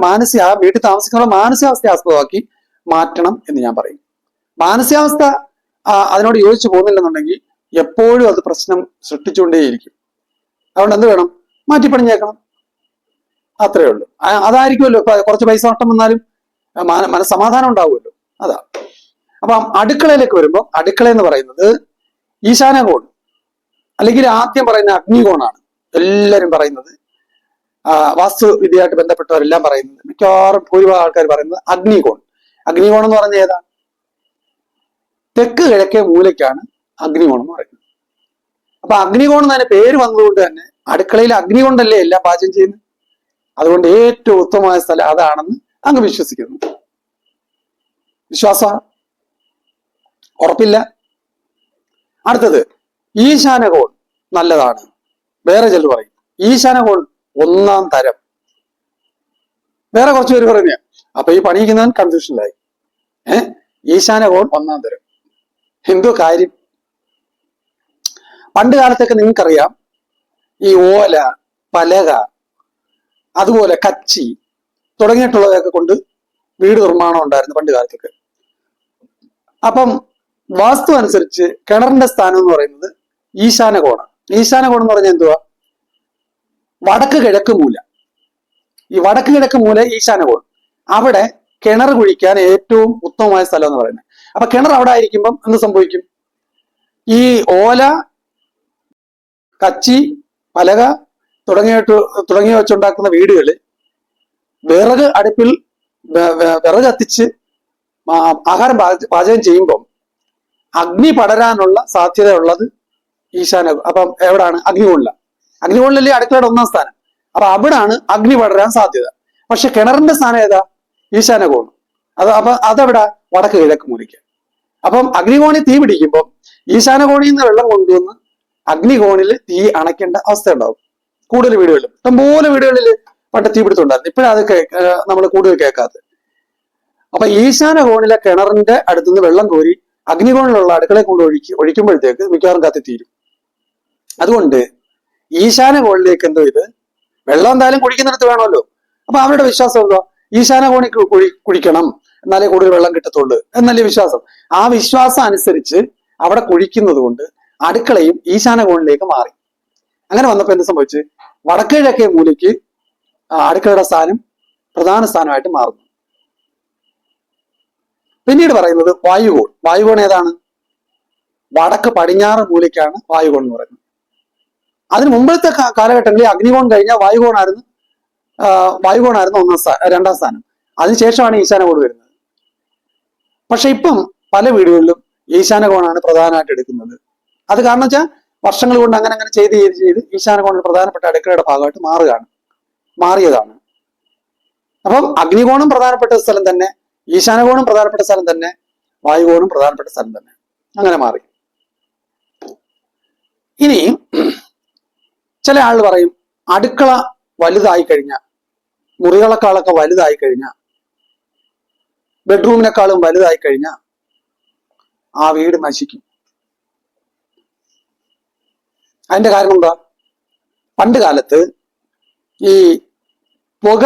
ആ വീട്ടിൽ താമസിക്കുന്ന മാനസികാവസ്ഥയെ ആസ്പദമാക്കി മാറ്റണം എന്ന് ഞാൻ പറയും. മാനസികാവസ്ഥ അതിനോട് യോജിച്ചു പോകുന്നില്ലെന്നുണ്ടെങ്കിൽ എപ്പോഴും അത് പ്രശ്നം സൃഷ്ടിച്ചുകൊണ്ടേയിരിക്കും. അതുകൊണ്ട് എന്ത് വേണം? മാറ്റി പണിഞ്ഞേക്കണം. അത്രയേ ഉള്ളൂ. അതായിരിക്കുമല്ലോ കുറച്ച് പൈസ നഷ്ടം വന്നാലും മനസ്സമാധാനം ഉണ്ടാവുമല്ലോ. അതാ. അപ്പം അടുക്കളയിലേക്ക് വരുമ്പോൾ അടുക്കള എന്ന് പറയുന്നത് ഈശാനകോൺ, അല്ലെങ്കിൽ ആദ്യം പറയുന്ന അഗ്നികോണാണ്. എല്ലാവരും പറയുന്നത്, വാസ്തുവിദ്യയായിട്ട് ബന്ധപ്പെട്ടവരെല്ലാം പറയുന്നത്, മിക്കവാറും ഭൂരിഭാഗം ആൾക്കാർ പറയുന്നത് അഗ്നികോൺ. അഗ്നികോൺ എന്ന് പറഞ്ഞാൽ ഏതാ? തെക്ക് കിഴക്കേ മൂലയ്ക്കാണ് അഗ്നികോൺ എന്ന് പറയുന്നത്. അപ്പൊ അഗ്നികോൺ തന്നെ പേര് വന്നതുകൊണ്ട് തന്നെ അടുക്കളയിൽ അഗ്നി കൊണ്ടല്ലേ എല്ലാം പാചകം ചെയ്യുന്നത്. അതുകൊണ്ട് ഏറ്റവും ഉത്തമമായ സ്ഥലം അതാണെന്ന് അങ്ങ് വിശ്വസിക്കുന്നു. വിശ്വാസമാണ്, ഉറപ്പില്ല. അടുത്തത് ഈശാനകോൺ നല്ലതാണ്. വേറെ ചിലർ പറയും ഈശാനകോൺ ഒന്നാം തരം, വേറെ കുറച്ച് പേര് പറയുന്ന. അപ്പൊ ഈ പണിയിക്കുന്നവൻ കൺഫ്യൂഷനിലായി. ഈശാനകോൺ ഒന്നാം തരം എന്തോ കാര്യം? പണ്ട് കാലത്തൊക്കെ നിങ്ങൾക്കറിയാം, ഈ ഓല, പലക, അതുപോലെ കച്ചി തുടങ്ങിയിട്ടുള്ളതൊക്കെ കൊണ്ട് വീട് നിർമ്മാണം ഉണ്ടായിരുന്നു പണ്ട് കാലത്തൊക്കെ. അപ്പം വാസ്തു അനുസരിച്ച് കിണറിന്റെ സ്ഥാനം എന്ന് പറയുന്നത് ഈശാനകോണാണ്. ഈശാനകോണം എന്ന് പറഞ്ഞാൽ എന്തുവാ? വടക്ക് കിഴക്ക് മൂല. ഈ വടക്ക് കിഴക്ക് മൂല ഈശാനകോൺ, അവിടെ കിണർ കുഴിക്കാൻ ഏറ്റവും ഉത്തമമായ സ്ഥലം എന്ന് പറയുന്നത്. അപ്പൊ കിണർ അവിടെ ആയിരിക്കുമ്പം എന്ത് സംഭവിക്കും? ഈ ഓല, കച്ചി, പലക തുടങ്ങിയ വെച്ചുണ്ടാക്കുന്ന വീടുകളിൽ വിറക് അടുപ്പിൽ വിറക് കത്തിച്ച് ആഹാരം പാചകം ചെയ്യുമ്പം അഗ്നി പടരാനുള്ള സാധ്യത ഉള്ളത് അപ്പം എവിടാണ്? അഗ്നികോണില. അഗ്നികോണിലല്ലേ അടുക്കളയുടെ ഒന്നാം സ്ഥാനം. അപ്പൊ അവിടാണ് അഗ്നി പടരാൻ സാധ്യത. പക്ഷെ കിണറിന്റെ സ്ഥാനം ഏതാ? ഈശാനകോൺ. അപ്പൊ അതെവിടാ? വടക്ക് കിഴക്ക് മൂലയ്ക്ക്. അപ്പം അഗ്നികോണിൽ തീ പിടിക്കുമ്പോൾ ഈശാനകോണിൽ നിന്ന് വെള്ളം കൊണ്ടുവന്ന് അഗ്നികോണിൽ തീ അണയ്ക്കേണ്ട അവസ്ഥ ഉണ്ടാവും. കൂടുതൽ വീടുകളിലും, ഇഷ്ടംപോലെ വീടുകളിൽ പണ്ട് തീപിടുത്തുണ്ടായിരുന്നു. ഇപ്പോഴത് നമ്മൾ കൂടുതൽ കേൾക്കാത്തത്. അപ്പൊ ഈശാനകോണിലെ കിണറിന്റെ അടുത്തുനിന്ന് വെള്ളം കോരി അഗ്നികോണിലുള്ള അടുക്കളയെ കൊണ്ട് ഒഴിക്കുമ്പോഴത്തേക്ക് മിക്കവാറും കത്തിത്തീരും. അതുകൊണ്ട് ഈശാനകോണിലേക്ക് എന്തോ ഇത് വെള്ളം എന്തായാലും കുടിക്കുന്നിടത്ത് വേണമല്ലോ. അപ്പൊ അവരുടെ വിശ്വാസം എന്തോ ഈശാനകോണി കുടിക്കണം, എന്നാലേ കൂടുതൽ വെള്ളം കിട്ടത്തുള്ളൂ എന്നല്ലേ വിശ്വാസം. ആ വിശ്വാസം അനുസരിച്ച് അവിടെ കുഴിക്കുന്നത് കൊണ്ട് അടുക്കളയും ഈശാനകോണിലേക്ക് മാറി. അങ്ങനെ വന്നപ്പോ എന്ത് സംഭവിച്ച്? വടക്കിഴക്കേ മൂലയ്ക്ക് അടുക്കളയുടെ സ്ഥാനം പ്രധാന സ്ഥാനമായിട്ട് മാറുന്നു. പിന്നീട് പറയുന്നത് വായുകോൺ. വായുകോൺ ഏതാണ്? വടക്ക് പടിഞ്ഞാറ് മൂലയ്ക്കാണ് വായുകോൺ എന്ന് പറയുന്നത്. അതിന് മുമ്പത്തെ കാലഘട്ടങ്ങളിൽ അഗ്നികോൺ കഴിഞ്ഞാൽ വായുകോണായിരുന്നു രണ്ടാം സ്ഥാനം. അതിനുശേഷമാണ് ഈശാനകോൺ വരുന്നത്. പക്ഷെ ഇപ്പം പല വീടുകളിലും ഈശാനകോണാണ് പ്രധാനമായിട്ട് എടുക്കുന്നത്. അത് കാരണം വെച്ചാൽ വർഷങ്ങൾ കൊണ്ട് അങ്ങനെ ചെയ്ത് ഈശാനകോണിൽ പ്രധാനപ്പെട്ട അടുക്കളയുടെ ഭാഗമായിട്ട് മാറിയതാണ്. അപ്പം അഗ്നികോണും പ്രധാനപ്പെട്ട സ്ഥലം തന്നെ, ഈശാനകോണും പ്രധാനപ്പെട്ട സ്ഥലം തന്നെ, വായുകോണും പ്രധാനപ്പെട്ട സ്ഥലം തന്നെ, അങ്ങനെ മാറി. ഇനി ചില ആൾ പറയും അടുക്കള വലുതായി കഴിഞ്ഞാൽ, മുറികളെക്കാളൊക്കെ വലുതായി കഴിഞ്ഞാൽ, ബെഡ്റൂമിനെക്കാളും വലുതായി കഴിഞ്ഞാൽ ആ വീട് നശിക്കും. അതിന്റെ കാരണം എന്താ? പണ്ട് കാലത്ത് ഈ പുക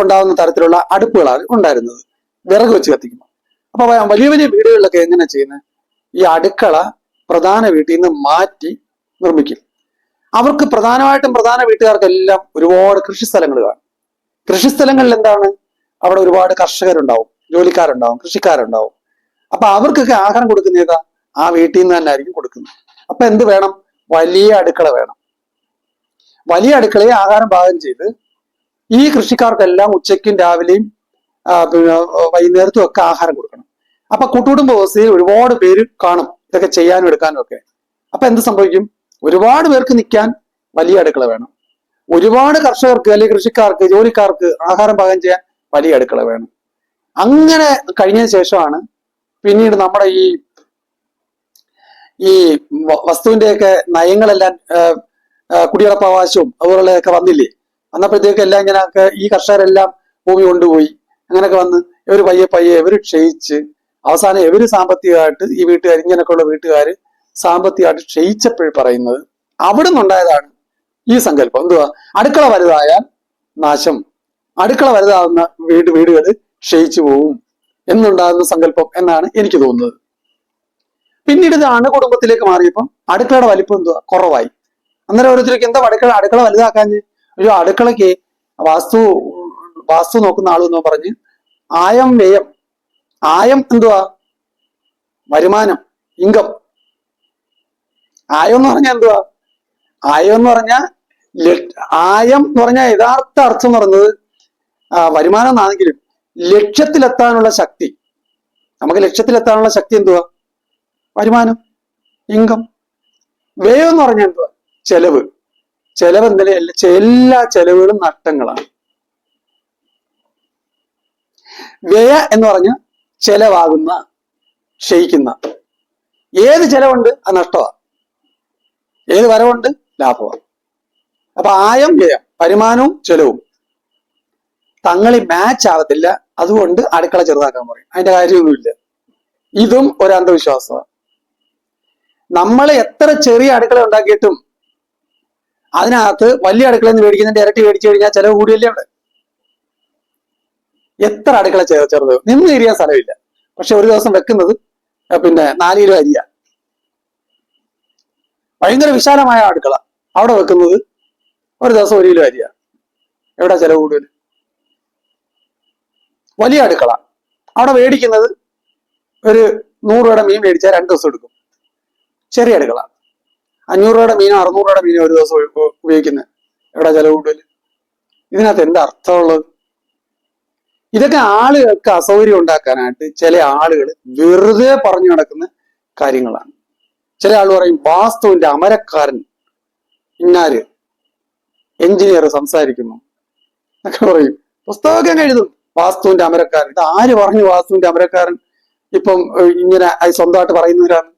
ഉണ്ടാകുന്ന തരത്തിലുള്ള അടുപ്പുകളാണ് ഉണ്ടായിരുന്നത്, വിറക് വെച്ച് കത്തിക്കുമ്പോൾ. അപ്പൊ വലിയ വലിയ വീടുകളിലൊക്കെ എങ്ങനെ ചെയ്യുന്നത്? ഈ അടുക്കള പ്രധാന വീട്ടിൽ നിന്ന് മാറ്റി നിർമ്മിക്കും. അവർക്ക് പ്രധാന വീട്ടുകാർക്കെല്ലാം ഒരുപാട് കൃഷിസ്ഥലങ്ങൾ കാണും. കൃഷിസ്ഥലങ്ങളിൽ എന്താണ്? അവിടെ ഒരുപാട് കർഷകരുണ്ടാവും, ജോലിക്കാരുണ്ടാവും, കൃഷിക്കാരുണ്ടാവും. അപ്പൊ അവർക്കൊക്കെ ആഹാരം കൊടുക്കുന്ന ഏതാ? ആ വീട്ടിൽ നിന്ന് തന്നെ ആയിരിക്കും കൊടുക്കുന്നത്. അപ്പൊ എന്ത് വേണം? വലിയ അടുക്കള വേണം. വലിയ അടുക്കളയെ ആഹാരം പാകം ചെയ്ത് ഈ കൃഷിക്കാർക്കെല്ലാം ഉച്ചയ്ക്കും രാവിലെയും പിന്നെ വൈകുന്നേരത്തും ഒക്കെ ആഹാരം കൊടുക്കണം. അപ്പൊ കൂട്ടുകുടുംബ വ്യവസ്ഥയിൽ ഒരുപാട് പേര് കാണും ഇതൊക്കെ ചെയ്യാനും എടുക്കാനും ഒക്കെ. അപ്പൊ എന്ത് സംഭവിക്കും? ഒരുപാട് പേർക്ക് നിൽക്കാൻ വലിയ അടുക്കള വേണം. ഒരുപാട് കർഷകർക്ക് അല്ലെങ്കിൽ കൃഷിക്കാർക്ക്, ജോലിക്കാർക്ക് ആഹാരം പാകം ചെയ്യാൻ വലിയ അടുക്കള വേണം. അങ്ങനെ കഴിഞ്ഞതിന് ശേഷമാണ് പിന്നീട് നമ്മുടെ ഈ വസ്തുവിന്റെയൊക്കെ നയങ്ങളെല്ലാം കുടിയടപ്പവകാശവും അതുപോലെയൊക്കെ വന്നില്ലേ. വന്നപ്പോഴത്തേക്ക് എല്ലാം ഇങ്ങനെയൊക്കെ ഈ കർഷകരെല്ലാം ഭൂമി കൊണ്ടുപോയി. അങ്ങനെയൊക്കെ വന്ന് ഇവർ പയ്യെ ഇവർ ക്ഷയിച്ച് അവസാനം ഇവര് സാമ്പത്തികമായിട്ട് ഈ വീട്ടുകാർ, ഇങ്ങനെയൊക്കെയുള്ള വീട്ടുകാർ സാമ്പത്തികമായിട്ട് ക്ഷയിച്ചപ്പോൾ പറയുന്നത് അവിടെ നിന്നുണ്ടായതാണ് ഈ സങ്കല്പം. എന്തുവാ? അടുക്കള വലുതായാൽ നാശം, അടുക്കള വലുതാകുന്ന വീടുകൾ ക്ഷയിച്ചു പോവും എന്നുണ്ടാകുന്ന സങ്കല്പം എന്നാണ് എനിക്ക് തോന്നുന്നത്. പിന്നീട് ഇത് അണുകുടുംബത്തിലേക്ക് മാറിയപ്പം അടുക്കളയുടെ വലിപ്പം എന്തുവാ? കുറവായി. അന്നേരം ഓരോരുത്തർക്ക് എന്താ അടുക്കള വലുതാക്കാഞ്ഞ്? ഒരു അടുക്കളയ്ക്ക് വാസ്തു നോക്കുന്ന ആളെന്നോ പറഞ്ഞ് ആയം എന്തുവാ? വരുമാനം, ഇൻകം. ആയം എന്ന് പറഞ്ഞാൽ എന്തുവാ? ആയം എന്ന് പറഞ്ഞാൽ യഥാർത്ഥ അർത്ഥം എന്ന് പറയുന്നത് വരുമാനം എന്നാണെങ്കിലും ലക്ഷ്യത്തിലെത്താനുള്ള ശക്തി. നമുക്ക് ലക്ഷ്യത്തിലെത്താനുള്ള ശക്തി എന്തുവാ? വരുമാനം, ഇൻകം. വ്യയം എന്ന് പറഞ്ഞാൽ എന്തുവാ? ചെലവ്. ചെലവ് എന്തിനും എല്ലാ ചെലവുകളും നഷ്ടങ്ങളാണ്. വ്യയ എന്ന് പറഞ്ഞ ചെലവാകുന്ന, ക്ഷയിക്കുന്ന. ഏത് ചെലവുണ്ട് അത് നഷ്ടമാണ്, ഏത് വരവുണ്ട് ലാഭമാണ്. അപ്പൊ ആയം വ്യയം, വരുമാനവും ചെലവും തങ്ങളിൽ മാച്ച് ആവത്തില്ല. അതുകൊണ്ട് അടുക്കള ചെറുതാക്കാൻ പറയും. അതിന്റെ കാര്യമൊന്നുമില്ല. ഇതും ഒരു അന്ധവിശ്വാസമാണ്. നമ്മൾ എത്ര ചെറിയ അടുക്കള ഉണ്ടാക്കിയിട്ടും അതിനകത്ത് വലിയ അടുക്കളയിൽ നിന്ന് മേടിക്കുന്നതിന്റെ ഇരട്ടി മേടിച്ചു കഴിഞ്ഞാൽ ചെലവ് കൂടിയല്ലേ അവിടെ. എത്ര അടുക്കള ചെറുത്, നിന്ന് തിരിയാൻ സ്ഥലമില്ല. പക്ഷെ ഒരു ദിവസം വെക്കുന്നത് പിന്നെ 4 കിലോ അരിയ, ഭയങ്കര വിശാലമായ അടുക്കള, അവിടെ വെക്കുന്നത് ഒരു ദിവസം 1 കിലോ അരിയ. എവിടെ ചെലവ് കൂടുതൽ? വലിയ അടുക്കള, അവിടെ മേടിക്കുന്നത് ഒരു 100 രൂപയുടെ മീൻ മേടിച്ചാൽ 2 ദിവസം എടുക്കും. ചെറിയ അടുക്കള 500 രൂപയുടെ മീനോ 600 രൂപയുടെ മീനോ ഒരു ദിവസം ഉപയോഗിക്കുന്നത്, എവിടെ ചെലവ് കൂടുതൽ? ഇതിനകത്ത് എന്താ അർത്ഥമുള്ളത്? ഇതൊക്കെ ആളുകൾക്ക് അസൗകര്യം ഉണ്ടാക്കാനായിട്ട് ചില ആളുകൾ വെറുതെ പറഞ്ഞു നടക്കുന്ന കാര്യങ്ങളാണ്. ചില ആൾ പറയും വാസ്തുവിന്റെ അമരക്കാരൻ ഇന്നാര് എഞ്ചിനീയർ സംസാരിക്കുന്നു എന്നൊക്കെ പറയും. പുസ്തകമൊക്കെ എഴുതും വാസ്തുവിന്റെ അമരക്കാരൻ. ഇത് ആര് പറഞ്ഞു വാസ്തുവിന്റെ അമരക്കാരൻ ഇപ്പം ഇങ്ങനെ സ്വന്തമായിട്ട് പറയുന്നവരാണ്?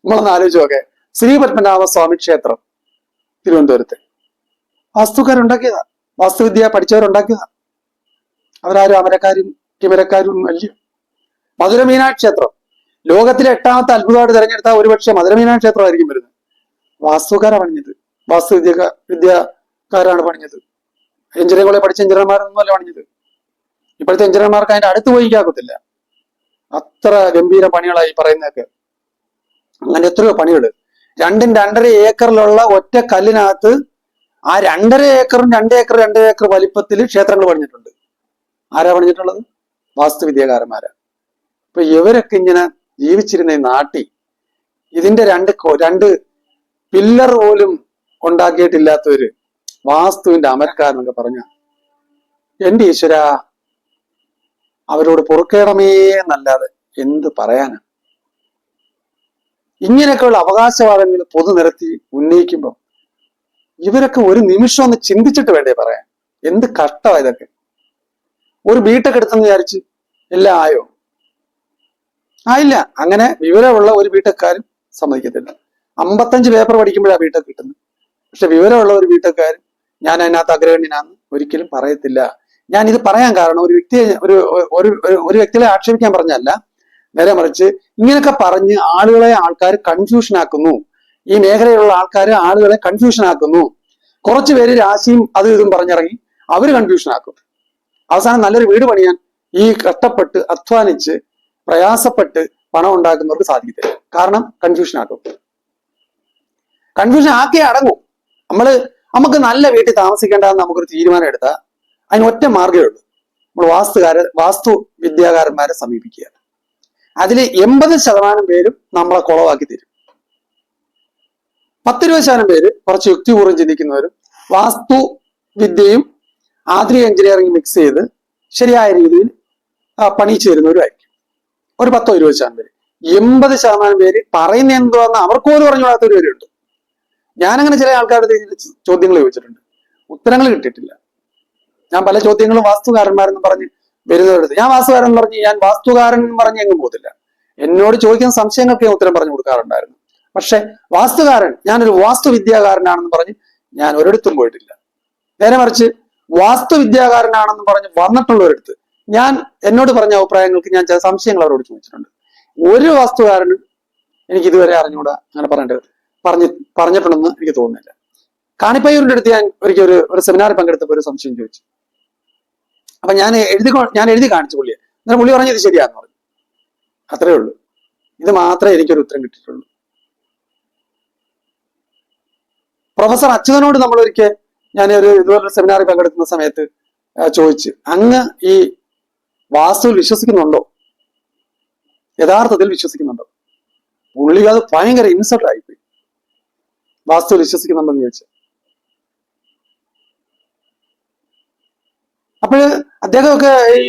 നമ്മളൊന്ന് ആലോചിച്ച് നോക്കെ. ശ്രീപത്മനാഭസ്വാമി ക്ഷേത്രം തിരുവനന്തപുരത്ത് വാസ്തുക്കാരുണ്ടാക്കിയതാ, വാസ്തുവിദ്യ പഠിച്ചവരുണ്ടാക്കിയതാ. അവരാരും അമരക്കാരും കിമരക്കാരും അല്ല. മധുര മീനാക്ഷി ക്ഷേത്രം ലോകത്തിലെ 8ാമത്തെ അത്ഭുതമായിട്ട് തിരഞ്ഞെടുത്താൽ ഒരുപക്ഷെ മധുര മീനാക്ഷി ക്ഷേത്രമായിരിക്കും വരുന്നത്. വാസ്തുക്കാരാണ് പണിഞ്ഞത്, വിദ്യക്കാരാണ് പണിഞ്ഞത്. എഞ്ചിനീയറിംഗ് കോളേജ് പഠിച്ച എഞ്ചിനീയർമാരൊന്നും അല്ല പണിഞ്ഞത്. ഇപ്പോഴത്തെ എഞ്ചിനീയർമാർക്ക് അതിന്റെ അടുത്ത് പോയിക്കാക്കത്തില്ല, അത്ര ഗംഭീര പണികളായി പറയുന്നതൊക്കെ. അങ്ങനെ എത്രയോ പണികൾ 2-2.5 ഏക്കറിലുള്ള ഒറ്റ കല്ലിനകത്ത് ആ 2.5 ഏക്കറും 2 ഏക്കർ 2 ഏക്കർ വലിപ്പത്തിൽ ക്ഷേത്രങ്ങൾ പണിഞ്ഞിട്ടുണ്ട്. ആരാ പണിഞ്ഞിട്ടുള്ളത്? വാസ്തുവിദ്യകാരന്മാരാ. അപ്പൊ ഇവരൊക്കെ ഇങ്ങനെ ജീവിച്ചിരുന്ന ഈ നാട്ടിൽ ഇതിന്റെ 2 പില്ലർ പോലും ഉണ്ടാക്കിയിട്ടില്ലാത്തവര് വാസ്തുവിന്റെ അമരക്കാരെന്നൊക്കെ പറഞ്ഞ എന്റെ ഈശ്വര, അവരോട് പൊറുക്കേടമേ എന്നല്ലാതെ എന്ത് പറയാനാ? ഇങ്ങനെയൊക്കെയുള്ള അവകാശവാദങ്ങൾ പൊതുനിരത്തി ഉന്നയിക്കുമ്പോൾ ഇവരൊക്കെ ഒരു നിമിഷം ഒന്ന് ചിന്തിച്ചിട്ട് വേണ്ടേ പറയാൻ? എന്ത് കഷ്ടമാ ഇതൊക്കെ. ഒരു ബിടെക് എടുത്തെന്ന് വിചാരിച്ച് എല്ലാം ആയോ? ആയില്ല. അങ്ങനെ വിവരമുള്ള ഒരു ബിടെക്കാരും സമ്മതിക്കത്തില്ല. 55 പേപ്പർ പഠിക്കുമ്പോഴാണ് ബിടെക് കിട്ടുന്നത്. പക്ഷെ വിവരമുള്ള ഒരു ബിടെക്കാരും ഞാൻ അതിനകത്ത് അഗ്രഗണ്യനാന്ന് ഒരിക്കലും പറയത്തില്ല. ഞാൻ ഇത് പറയാൻ കാരണം ഒരു വ്യക്തിയെ ഒരു വ്യക്തിയെ ആക്ഷേപിക്കാൻ പറഞ്ഞല്ല, നേരെ മറിച്ച് ഇങ്ങനെയൊക്കെ പറഞ്ഞ് ആൾക്കാർ കൺഫ്യൂഷൻ ആക്കുന്നു. ഈ മേഖലയിലുള്ള ആളുകളെ കൺഫ്യൂഷൻ ആക്കുന്നു. കുറച്ചു പേര് രാശിയും അതും ഇതും പറഞ്ഞിറങ്ങി അവര് കൺഫ്യൂഷൻ ആക്കും. അവസാനം നല്ലൊരു വീട് പണിയാൻ ഈ കഷ്ടപ്പെട്ട് അധ്വാനിച്ച് പ്രയാസപ്പെട്ട് പണം ഉണ്ടാക്കുന്നവർക്ക് സാധിക്കത്തില്ല. കാരണം കൺഫ്യൂഷൻ ആക്കും. കൺഫ്യൂഷൻ ആക്കിയേ അടങ്ങും. നമുക്ക് നല്ല വീട്ടിൽ താമസിക്കേണ്ടെന്ന് നമുക്കൊരു തീരുമാനം എടുത്താൽ അതിന് ഒറ്റ മാർഗ്ഗമേ ഉള്ളൂ. നമ്മൾ വാസ്തു വിദ്യാകാരന്മാരെ സമീപിക്കുക. അതിൽ 80% പേരും നമ്മളെ കുളവാക്കി തരും. 10-20% പേര് കുറച്ച് യുക്തിപൂർവ്വം ചിന്തിക്കുന്നവരും വാസ്തു വിദ്യയും ആധുനിക എഞ്ചിനീയറിംഗ് മിക്സ് ചെയ്ത് ശരിയായ രീതിയിൽ പണിയിച്ചു തരുന്നവരുമായിരിക്കും. ഒരു 10-20% പേര്. 80% പേര് പറയുന്ന എന്തുവാന്ന് അവർക്ക് പോലും പറഞ്ഞുകൂടാത്തവർ വരെയുണ്ട്. ഞാനങ്ങനെ ചില ആൾക്കാരുടെ ചോദ്യങ്ങൾ ചോദിച്ചിട്ടുണ്ട്, ഉത്തരങ്ങൾ കിട്ടിയിട്ടില്ല. ഞാൻ പല ചോദ്യങ്ങളും വാസ്തുകാരന്മാരെന്ന് പറഞ്ഞ് വരുന്നവരെടുത്ത് ഞാൻ വാസ്തുകാരൻ പറഞ്ഞ് എങ്ങും പോകത്തില്ല. എന്നോട് ചോദിക്കുന്ന സംശയങ്ങൾക്ക് ഞാൻ ഉത്തരം പറഞ്ഞു കൊടുക്കാറുണ്ടായിരുന്നു. പക്ഷെ വാസ്തുകാരൻ, ഞാനൊരു വാസ്തുവിദ്യാകാരനാണെന്ന് പറഞ്ഞ് ഞാൻ ഒരിടത്തും പോയിട്ടില്ല. നേരെ മറിച്ച് വാസ്തുവിദ്യാകാരനാണെന്ന് പറഞ്ഞ് വന്നിട്ടുള്ളവരെടുത്ത് എന്നോട് പറഞ്ഞ അഭിപ്രായങ്ങൾക്ക് ഞാൻ ചില സംശയങ്ങൾ അവരോട് ചോദിച്ചിട്ടുണ്ട്. ഒരു വാസ്തുകാരനും എനിക്ക് ഇതുവരെ അറിഞ്ഞുകൂടാ അങ്ങനെ പറഞ്ഞിട്ടുണ്ടെന്ന് എനിക്ക് തോന്നുന്നില്ല. കാണിപ്പയ്യൂരിന്റെ അടുത്ത് ഞാൻ ഒരിക്കൽ ഒരു സെമിനാറിൽ പങ്കെടുത്തപ്പോൾ ഒരു സംശയം ചോദിച്ചു. അപ്പൊ ഞാൻ എഴുതി കാണിച്ചു പുള്ളിയെ. എന്നാൽ പുള്ളി പറഞ്ഞു ഇത് ശരിയാന്ന് പറഞ്ഞു. അത്രേ ഉള്ളൂ. ഇത് മാത്രമേ എനിക്കൊരു ഉത്തരം കിട്ടിയിട്ടുള്ളൂ. പ്രൊഫസർ അച്യുതനോട് ഞാൻ ഇതുപോലെ സെമിനാറിൽ പങ്കെടുക്കുന്ന സമയത്ത് ചോദിച്ചു, അങ്ങ് ഈ വാസ്തുവിൽ വിശ്വസിക്കുന്നുണ്ടോ? യഥാർത്ഥത്തിൽ വിശ്വസിക്കുന്നുണ്ടോ? പുള്ളി അത് ഭയങ്കര ഇൻസൾട്ട് ആയിപ്പോയി. വാസ്തുവിൽ വിശ്വസിക്കുന്നുണ്ടോന്ന് ചോദിച്ചു. അപ്പോൾ അദ്ദേഹമൊക്കെ ഈ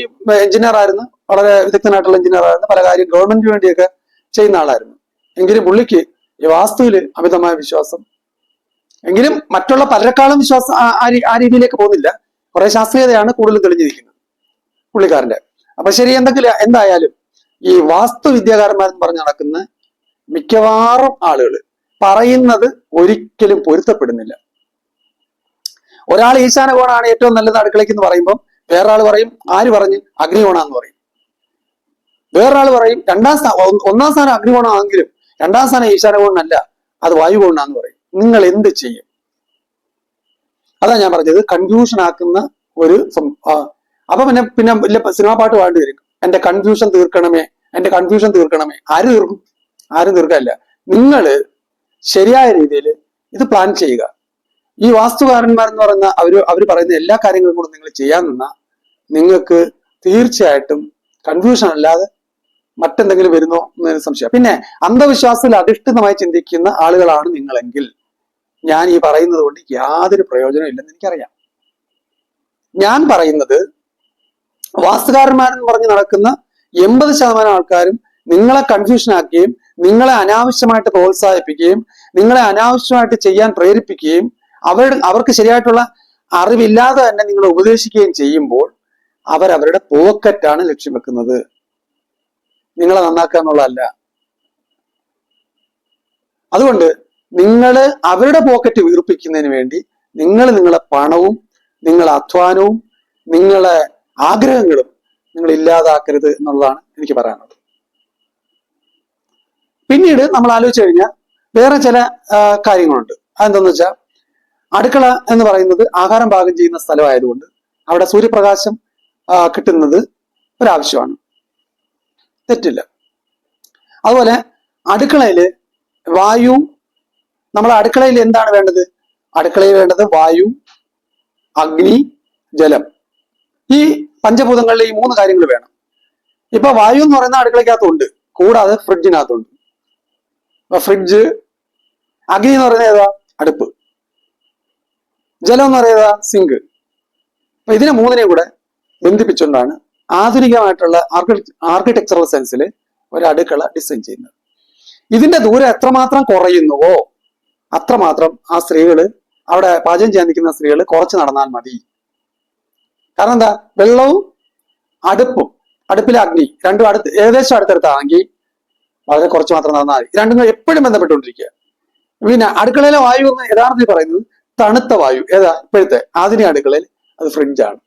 എഞ്ചിനീയർ ആയിരുന്നു, വളരെ വിദഗ്ധനായിട്ടുള്ള എഞ്ചിനീയർ ആയിരുന്നു, പല കാര്യം ഗവൺമെന്റിന് വേണ്ടിയൊക്കെ ചെയ്യുന്ന ആളായിരുന്നു. എങ്കിലും പുള്ളിക്ക് ഈ വാസ്തുവില് അമിതമായ വിശ്വാസം. എങ്കിലും മറ്റുള്ള പലരെക്കാളും വിശ്വാസം ആ രീതിയിലേക്ക് പോകുന്നില്ല. കുറെ ശാസ്ത്രീയതയാണ് കൂടുതൽ തെളിഞ്ഞിരിക്കുന്നത് പുള്ളിക്കാരന്റെ. അപ്പൊ ശരി, എന്തായാലും ഈ വാസ്തു വിദ്യാകാരന്മാരെന്ന് പറഞ്ഞ് നടക്കുന്ന മിക്കവാറും ആളുകൾ പറയുന്നത് ഒരിക്കലും പൊരുത്തപ്പെടുന്നില്ല. ഒരാൾ ഈശാന കോണാണ് ഏറ്റവും നല്ലത് അടുക്കളയ്ക്ക് എന്ന് പറയുമ്പോൾ വേറൊരാൾ പറയും, ആര് പറഞ്ഞ്, അഗ്നികോണാന്ന് പറയും. വേറൊരാൾ പറയും ഒന്നാം സ്ഥാനം അഗ്നികോണമാണെങ്കിലും രണ്ടാം സ്ഥാനം ഈശാന കോണല്ല, അത് വായുകോണാന്ന് പറയും. നിങ്ങൾ എന്ത് ചെയ്യും? അതാ ഞാൻ പറഞ്ഞത്, കൺഫ്യൂഷൻ ആക്കുന്ന ഒരു അപ്പൊ പിന്നെ വലിയ സിനിമാ പാട്ട് പാടി വരും, എന്റെ കൺഫ്യൂഷൻ തീർക്കണമേ, എന്റെ കൺഫ്യൂഷൻ തീർക്കണമേ. ആര് തീർക്കും? ആരും തീർക്കാനില്ല. നിങ്ങൾ ശരിയായ രീതിയിൽ ഇത് പ്ലാൻ ചെയ്യുക. ഈ വാസ്തുകാരന്മാരെന്ന് പറയുന്ന അവർ പറയുന്ന എല്ലാ കാര്യങ്ങളും കൂടെ നിങ്ങൾ ചെയ്യാൻ നിന്നാൽ നിങ്ങൾക്ക് തീർച്ചയായിട്ടും കൺഫ്യൂഷൻ അല്ലാതെ മറ്റെന്തെങ്കിലും വരുന്നോ എന്നൊരു സംശയം. പിന്നെ അന്ധവിശ്വാസത്തിൽ അധിഷ്ഠിതമായി ചിന്തിക്കുന്ന ആളുകളാണ് നിങ്ങളെങ്കിൽ ഞാൻ ഈ പറയുന്നത് കൊണ്ട് യാതൊരു പ്രയോജനവും ഇല്ലെന്ന് എനിക്കറിയാം. ഞാൻ പറയുന്നത് വാസ്തുകാരന്മാരെന്ന് പറഞ്ഞ് നടക്കുന്ന 80% ആൾക്കാരും നിങ്ങളെ കൺഫ്യൂഷൻ ആക്കുകയും നിങ്ങളെ അനാവശ്യമായിട്ട് പ്രോത്സാഹിപ്പിക്കുകയും നിങ്ങളെ അനാവശ്യമായിട്ട് ചെയ്യാൻ പ്രേരിപ്പിക്കുകയും അവർക്ക് ശരിയായിട്ടുള്ള അറിവില്ലാതെ തന്നെ നിങ്ങളെ ഉപദേശിക്കുകയും ചെയ്യുമ്പോൾ അവരവരുടെ പോക്കറ്റാണ് ലക്ഷ്യം വെക്കുന്നത്, നിങ്ങളെ നന്നാക്കുക എന്നുള്ളതല്ല. അതുകൊണ്ട് നിങ്ങൾ അവരുടെ പോക്കറ്റ് വീർപ്പിക്കുന്നതിന് വേണ്ടി നിങ്ങളെ പണവും നിങ്ങളെ അധ്വാനവും നിങ്ങളെ ആഗ്രഹങ്ങളും നിങ്ങൾ ഇല്ലാതാക്കരുത് എന്നുള്ളതാണ് എനിക്ക് പറയാനുള്ളത്. പിന്നീട് നമ്മൾ ആലോചിച്ച് കഴിഞ്ഞാൽ വേറെ ചില കാര്യങ്ങളുണ്ട്. അതെന്താന്ന് വെച്ചാൽ, അടുക്കള എന്ന് പറയുന്നത് ആഹാരം പാകം ചെയ്യുന്ന സ്ഥലമായതുകൊണ്ട് അവിടെ സൂര്യപ്രകാശം കിട്ടുന്നത് ഒരാവശ്യമാണ്, തെറ്റില്ല. അതുപോലെ അടുക്കളയില് വായു, നമ്മളെ അടുക്കളയിൽ എന്താണ് വേണ്ടത്? അടുക്കളയിൽ വേണ്ടത് വായു, അഗ്നി, ജലം. ഈ പഞ്ചഭൂതങ്ങളിൽ ഈ 3 കാര്യങ്ങൾ വേണം. ഇപ്പൊ വായു എന്ന് പറയുന്ന അടുക്കളയ്ക്കകത്തുണ്ട്, കൂടാതെ ഫ്രിഡ്ജിനകത്തുണ്ട്. അപ്പൊ ഫ്രിഡ്ജ്, അഗ്നി എന്ന് പറയുന്നത് ഏതാ? അടുപ്പ്. ജലം എന്ന് പറയുന്നത് സിങ്ക്. അപ്പൊ ഇതിനെ 3നെയും കൂടെ ബന്ധിപ്പിച്ചുകൊണ്ടാണ് ആധുനികമായിട്ടുള്ള ആർക്കിടെക്ചറൽ സെൻസിൽ ഒരു അടുക്കള ഡിസൈൻ ചെയ്യുന്നത്. ഇതിന്റെ ദൂരം എത്രമാത്രം കുറയുന്നുവോ അത്രമാത്രം ആ സ്ത്രീകള്, അവിടെ പാചകം ചെയ്യാൻ നിൽക്കുന്ന സ്ത്രീകൾ കുറച്ച് നടന്നാൽ മതി. കാരണം എന്താ? വെള്ളവും അടുപ്പും, അടുപ്പിലെ അഗ്നി രണ്ടും ഏകദേശം അടുത്തടുത്താണെങ്കിൽ വളരെ കുറച്ച് മാത്രം നടന്നാൽ മതി. രണ്ടും എപ്പോഴും ബന്ധപ്പെട്ടുകൊണ്ടിരിക്കുക. പിന്നെ അടുക്കളയിലെ വായു എന്ന് യഥാർത്ഥത്തിൽ പറയുന്നത് തണുത്ത വായു. ഏതാ? ഇപ്പോഴത്തെ ആധുനിക അടുക്കളയിൽ അത് ഫ്രിഡ്ജാണ്.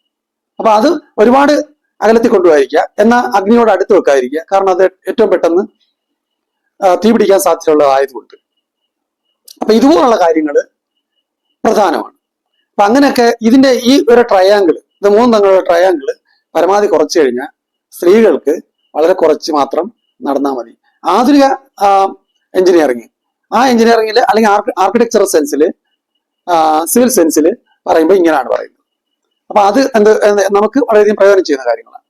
അപ്പൊ അത് ഒരുപാട് അകലത്തിൽ കൊണ്ടുപോയിരിക്കുക, എന്നാൽ അഗ്നിയോട് അടുത്ത് വെക്കാതിരിക്കുക. കാരണം അത് ഏറ്റവും പെട്ടെന്ന് തീ പിടിക്കാൻ സാധ്യതയുള്ളതായതുകൊണ്ട്. അപ്പൊ ഇതുപോലുള്ള കാര്യങ്ങൾ പ്രധാനമാണ്. അപ്പൊ അങ്ങനെയൊക്കെ ഇതിന്റെ ഈ ഒരു ട്രയാങ്കിൾ, ഇത് 3 തമ്മിലുള്ള ട്രയാങ്കിൾ പരമാവധി കുറച്ചു കഴിഞ്ഞാൽ സ്ത്രീകൾക്ക് വളരെ കുറച്ച് മാത്രം നടന്നാൽ മതി. ആധുനിക എഞ്ചിനീയറിംഗ്, ആ എഞ്ചിനീയറിംഗിൽ അല്ലെങ്കിൽ ആർക്കിടെക്ചറൽ സെൻസിൽ, സിവിൽ സെൻസിൽ പറയുമ്പോൾ ഇങ്ങനെയാണ് പറയുന്നത്. അപ്പൊ അത് നമുക്ക് വളരെയധികം പ്രയോജനം ചെയ്യുന്ന കാര്യങ്ങളാണ്.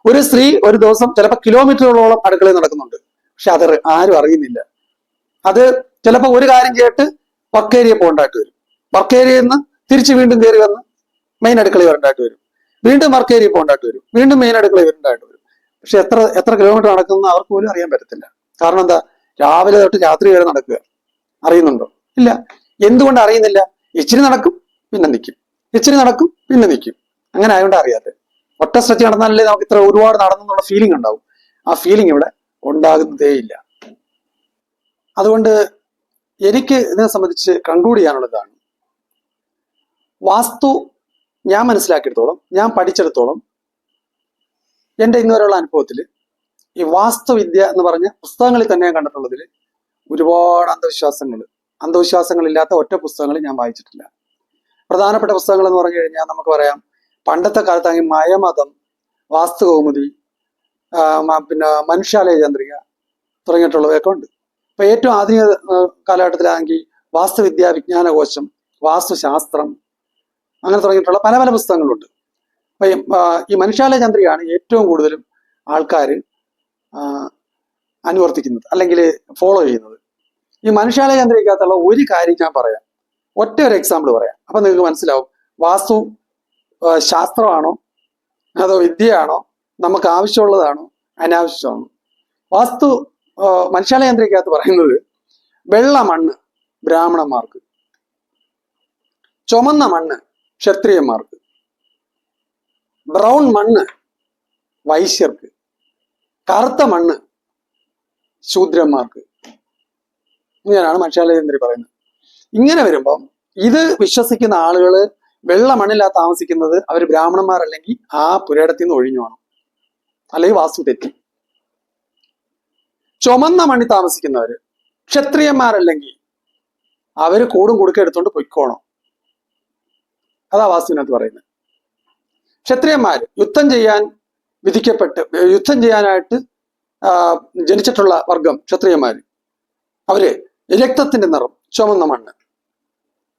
ഒരു സ്ത്രീ ഒരു ദിവസം ചിലപ്പോൾ കിലോമീറ്ററുകളോളം അടുക്കളയിൽ നടക്കുന്നുണ്ട്, പക്ഷെ അത് ആരും അറിയുന്നില്ല. അത് ചിലപ്പോൾ ഒരു കാര്യം ചെയ്തിട്ട് വർക്ക് ഏരിയ പോകേണ്ടതായിട്ട് വരും, വർക്ക് ഏരിയയിൽ നിന്ന് തിരിച്ച് വീണ്ടും കയറി വന്ന് മെയിൻ അടുക്കളയിൽ വരേണ്ടതായിട്ട് വരും, വീണ്ടും വർക്ക് ഏരിയ പോകേണ്ടതായിട്ട് വരും, വീണ്ടും മെയിൻ അടുക്കളയിൽ വരേണ്ടതായിട്ട് വരും. പക്ഷെ എത്ര കിലോമീറ്റർ നടക്കുന്ന അവർക്ക് പോലും അറിയാൻ പറ്റത്തില്ല. കാരണം എന്താ? രാവിലെ തൊട്ട് രാത്രി വരെ നടക്കുക. അറിയുന്നുണ്ടോ? ഇല്ല. എന്തുകൊണ്ട് അറിയുന്നില്ല? ഇച്ചിരി നടക്കും പിന്നെ നിൽക്കും, ഇച്ചിരി നടക്കും പിന്നെ നിൽക്കും. അങ്ങനെ ആയതുകൊണ്ട് അറിയാതെ. ഒറ്റ സ്ട്രെച്ച് നടന്നാലല്ലേ നമുക്ക് ഇത്ര ഒരുപാട് നടന്നുള്ള ഫീലിംഗ് ഉണ്ടാവും. ആ ഫീലിംഗ് ഇവിടെ ഉണ്ടാകുന്നതേ ഇല്ല. അതുകൊണ്ട് എനിക്ക് ഇതിനെ സംബന്ധിച്ച് കൺക്ലൂഡ് ചെയ്യാനുള്ളതാണ്, വാസ്തു ഞാൻ മനസ്സിലാക്കിയെടുത്തോളം, ഞാൻ പഠിച്ചെടുത്തോളം, എൻ്റെ ഇന്നുവരെയുള്ള അനുഭവത്തിൽ ഈ വാസ്തുവിദ്യ എന്ന് പറഞ്ഞ പുസ്തകങ്ങളിൽ തന്നെ കണ്ടിട്ടുള്ളതിൽ ഒരുപാട് അന്ധവിശ്വാസങ്ങളില്ലാത്ത ഒറ്റ പുസ്തകങ്ങൾ ഞാൻ വായിച്ചിട്ടില്ല. പ്രധാനപ്പെട്ട പുസ്തകങ്ങൾ എന്ന് പറഞ്ഞു കഴിഞ്ഞാൽ നമുക്ക് പറയാം, പണ്ടത്തെ കാലത്താണെങ്കിൽ മയമതം, വാസ്തുകൗമുദി, പിന്നെ മനുഷ്യാലയ ചന്ദ്രിക തുടങ്ങിയിട്ടുള്ളവയൊക്കെ ഉണ്ട്. ഇപ്പൊ ഏറ്റവും ആധുനിക കാലഘട്ടത്തിലാണെങ്കിൽ വാസ്തുവിദ്യ വിജ്ഞാനകോശം, വാസ്തുശാസ്ത്രം, അങ്ങനെ തുടങ്ങിയിട്ടുള്ള പല പല പുസ്തകങ്ങളുണ്ട്. അപ്പൊ ഈ മനുഷ്യാലയ ചന്ദ്രികയാണ് ഏറ്റവും കൂടുതലും ആൾക്കാർ അനുവർത്തിക്കുന്നത് അല്ലെങ്കിൽ ഫോളോ ചെയ്യുന്നത്. ഈ മനുഷ്യാലയ ചന്ദ്രികയ്ക്കകത്തുള്ള ഒരു കാര്യം ഞാൻ പറയാം, ഒറ്റ ഒരു എക്സാമ്പിൾ പറയാം. അപ്പൊ നിങ്ങൾക്ക് മനസ്സിലാവും വാസ്തു ശാസ്ത്രമാണോ അതോ വിദ്യയാണോ, നമുക്ക് ആവശ്യമുള്ളതാണോ അനാവശ്യമാണോ. മനുഷ്യാലയ ചന്ദ്രികയ്ക്കകത്ത് പറയുന്നത് വെള്ള മണ്ണ് ബ്രാഹ്മണന്മാർക്ക്, ചുമന്ന മണ്ണ് ക്ഷത്രിയന്മാർക്ക്, ബ്രൗൺ മണ്ണ് വൈശ്യർക്ക്, കറുത്ത മണ്ണ് ശൂദ്രന്മാർക്ക്. ഇങ്ങനെയാണ് മനുഷ്യാലയതന്ത്രി പറയുന്നത്. ഇങ്ങനെ വരുമ്പം ഇത് വിശ്വസിക്കുന്ന ആളുകൾ വെള്ള മണ്ണിലാ താമസിക്കുന്നത്, അവർ ബ്രാഹ്മണന്മാരല്ലെങ്കിൽ ആ പുരയിടത്തിൽ നിന്ന് ഒഴിഞ്ഞു വേണം, അല്ലെങ്കിൽ വാസ്തു തെറ്റി. ചുമന്ന മണ്ണിൽ താമസിക്കുന്നവര് ക്ഷത്രിയന്മാരല്ലെങ്കിൽ അവര് കൂടും കുടുക്ക എടുത്തോണ്ട് പൊയ്ക്കോണം. അതാ വാസ്തുവിനകത്ത് പറയുന്നത്. ക്ഷത്രിയന്മാര് യുദ്ധം ചെയ്യാൻ വിധിക്കപ്പെട്ട് യുദ്ധം ചെയ്യാനായിട്ട് ജനിച്ചിട്ടുള്ള വർഗം ക്ഷത്രിയന്മാര്, അവര് രക്തത്തിന്റെ നിറം ചുമന്ന മണ്ണ്,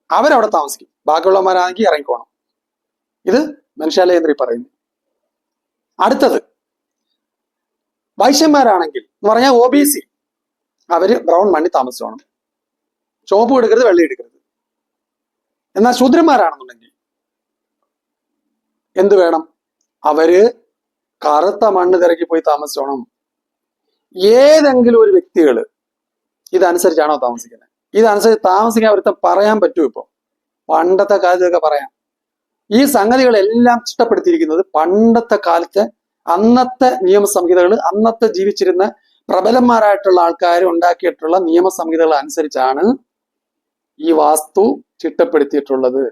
അവരവിടെ താമസിക്കും. ബാക്കിയുള്ളവന്മാരാണെങ്കിൽ ഇറങ്ങിക്കോണം. ഇത് മനുഷ്യാലയന്ത്രി പറയുന്നു. അടുത്തത് വൈശ്യന്മാരാണെങ്കിൽ എന്ന് പറഞ്ഞാൽ OBC, അവര് ബ്രൗൺ മണ്ണിൽ താമസിച്ചോണം. ചുവപ്പ് എടുക്കരുത്, വെള്ളം എടുക്കരുത്. എന്നാൽ ശൂദ്രന്മാരാണെന്നുണ്ടെങ്കിൽ എന്ത് വേണം? അവര് കറുത്ത മണ്ണ് തിരക്കി പോയി താമസിച്ചോണം. ഏതെങ്കിലും ഒരു വ്യക്തികള് ഇതനുസരിച്ചാണോ താമസിക്കുന്നത്? ഇതനുസരിച്ച് താമസിക്കാൻ ഒരുത്തം പറയാൻ പറ്റുമോ? ഇപ്പൊ പണ്ടത്തെ കാലത്തൊക്കെ പറയാം. ഈ സംഗതികളെല്ലാം ചിട്ടപ്പെടുത്തിയിരിക്കുന്നത് പണ്ടത്തെ കാലത്തെ അന്നത്തെ നിയമസംഹിതകൾ, അന്നത്തെ ജീവിച്ചിരുന്ന പ്രബലന്മാരായിട്ടുള്ള ആൾക്കാർ ഉണ്ടാക്കിയിട്ടുള്ള നിയമസംഹിതകൾ അനുസരിച്ചാണ് ഈ വാസ്തു ചിട്ടപ്പെടുത്തിയിട്ടുള്ളത്.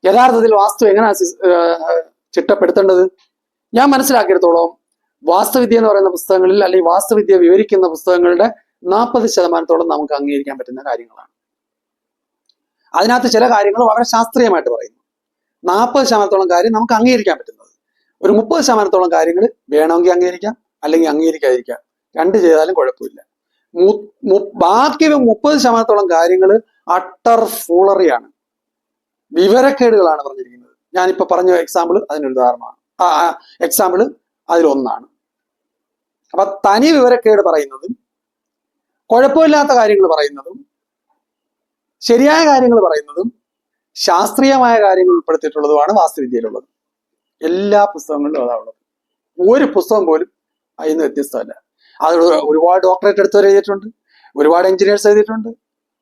യഥാർത്ഥത്തിൽ വാസ്തു എങ്ങനെയാ ചിട്ടപ്പെടുത്തേണ്ടത്? ഞാൻ മനസ്സിലാക്കിയെടുത്തോളം വാസ്തുവിദ്യ എന്ന് പറയുന്ന പുസ്തകങ്ങളിൽ, അല്ലെങ്കിൽ വാസ്തുവിദ്യ വിവരിക്കുന്ന പുസ്തകങ്ങളുടെ 40% നമുക്ക് അംഗീകരിക്കാൻ പറ്റുന്ന കാര്യങ്ങളാണ്. അതിനകത്ത് ചില കാര്യങ്ങൾ വളരെ ശാസ്ത്രീയമായിട്ട് പറയുന്നു. 40% കാര്യം നമുക്ക് അംഗീകരിക്കാൻ പറ്റുന്നത്. ഒരു 30% കാര്യങ്ങൾ വേണമെങ്കിൽ അംഗീകരിക്കാം, അല്ലെങ്കിൽ അംഗീകരിക്കാതിരിക്കാം. രണ്ട് ചെയ്താലും കുഴപ്പമില്ല. ബാക്കി 30% കാര്യങ്ങൾ അട്ടർ ഫൂളറിയാണ്, വിവരക്കേടുകളാണ് പറഞ്ഞിരിക്കുന്നത്. ഞാനിപ്പോ പറഞ്ഞ എക്സാമ്പിൾ അതിനൊരു ഉദാഹരണമാണ്. എക്സാമ്പിൾ അതിലൊന്നാണ്. അപ്പൊ തനി വിവരക്കേട് പറയുന്നതും കുഴപ്പമില്ലാത്ത കാര്യങ്ങൾ പറയുന്നതും ശരിയായ കാര്യങ്ങൾ പറയുന്നതും ശാസ്ത്രീയമായ കാര്യങ്ങൾ ഉൾപ്പെടുത്തിയിട്ടുള്ളതുമാണ് വാസ്തുവിദ്യയിലുള്ളത്. എല്ലാ പുസ്തകങ്ങളിലും അതാ ഉള്ളത്. ഒരു പുസ്തകം പോലും അതിന് വ്യത്യസ്തമല്ല. അത് ഒരുപാട് ഡോക്ടറേറ്റ് എടുത്തവർ എഴുതിയിട്ടുണ്ട്, ഒരുപാട് എഞ്ചിനീയേഴ്സ് എഴുതിയിട്ടുണ്ട്,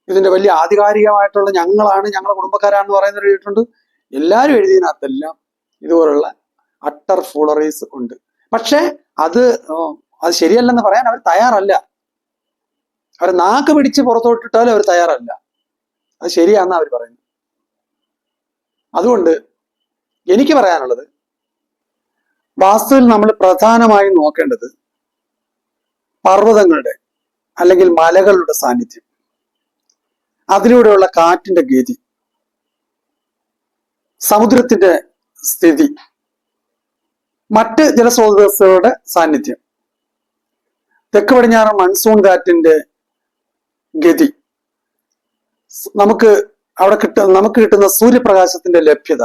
ഇതിന്റെ വലിയ ആധികാരികമായിട്ടുള്ള ഞങ്ങളുടെ കുടുംബക്കാരാണെന്ന് പറയുന്നവർ എഴുതിയിട്ടുണ്ട്. എല്ലാവരും എഴുതിയതിനകത്തെല്ലാം ഇതുപോലുള്ള അട്ടർ ഫൂളറീസ് ഉണ്ട്. പക്ഷെ അത് ശരിയല്ലെന്ന് പറയാൻ അവർ തയ്യാറല്ല. അവർ നാക്ക് പിടിച്ച് പുറത്തോട്ടിട്ടാലും അവർ തയ്യാറല്ല. അത് ശരിയാണെന്ന് അവർ പറയുന്നു. അതുകൊണ്ട് എനിക്ക് പറയാനുള്ളത്, വാസ്തുവിൽ നമ്മൾ പ്രധാനമായും നോക്കേണ്ടത് പർവ്വതങ്ങളുടെ അല്ലെങ്കിൽ മലകളുടെ സാന്നിധ്യം, അതിലൂടെയുള്ള കാറ്റിന്റെ ഗതി, സമുദ്രത്തിന്റെ സ്ഥിതി, മറ്റ് ജലസ്രോതസ്സുകളുടെ സാന്നിധ്യം, തെക്ക് പടിഞ്ഞാറൻ മൺസൂൺ കാറ്റിന്റെ ഗതി, നമുക്ക് കിട്ടുന്ന സൂര്യപ്രകാശത്തിന്റെ ലഭ്യത,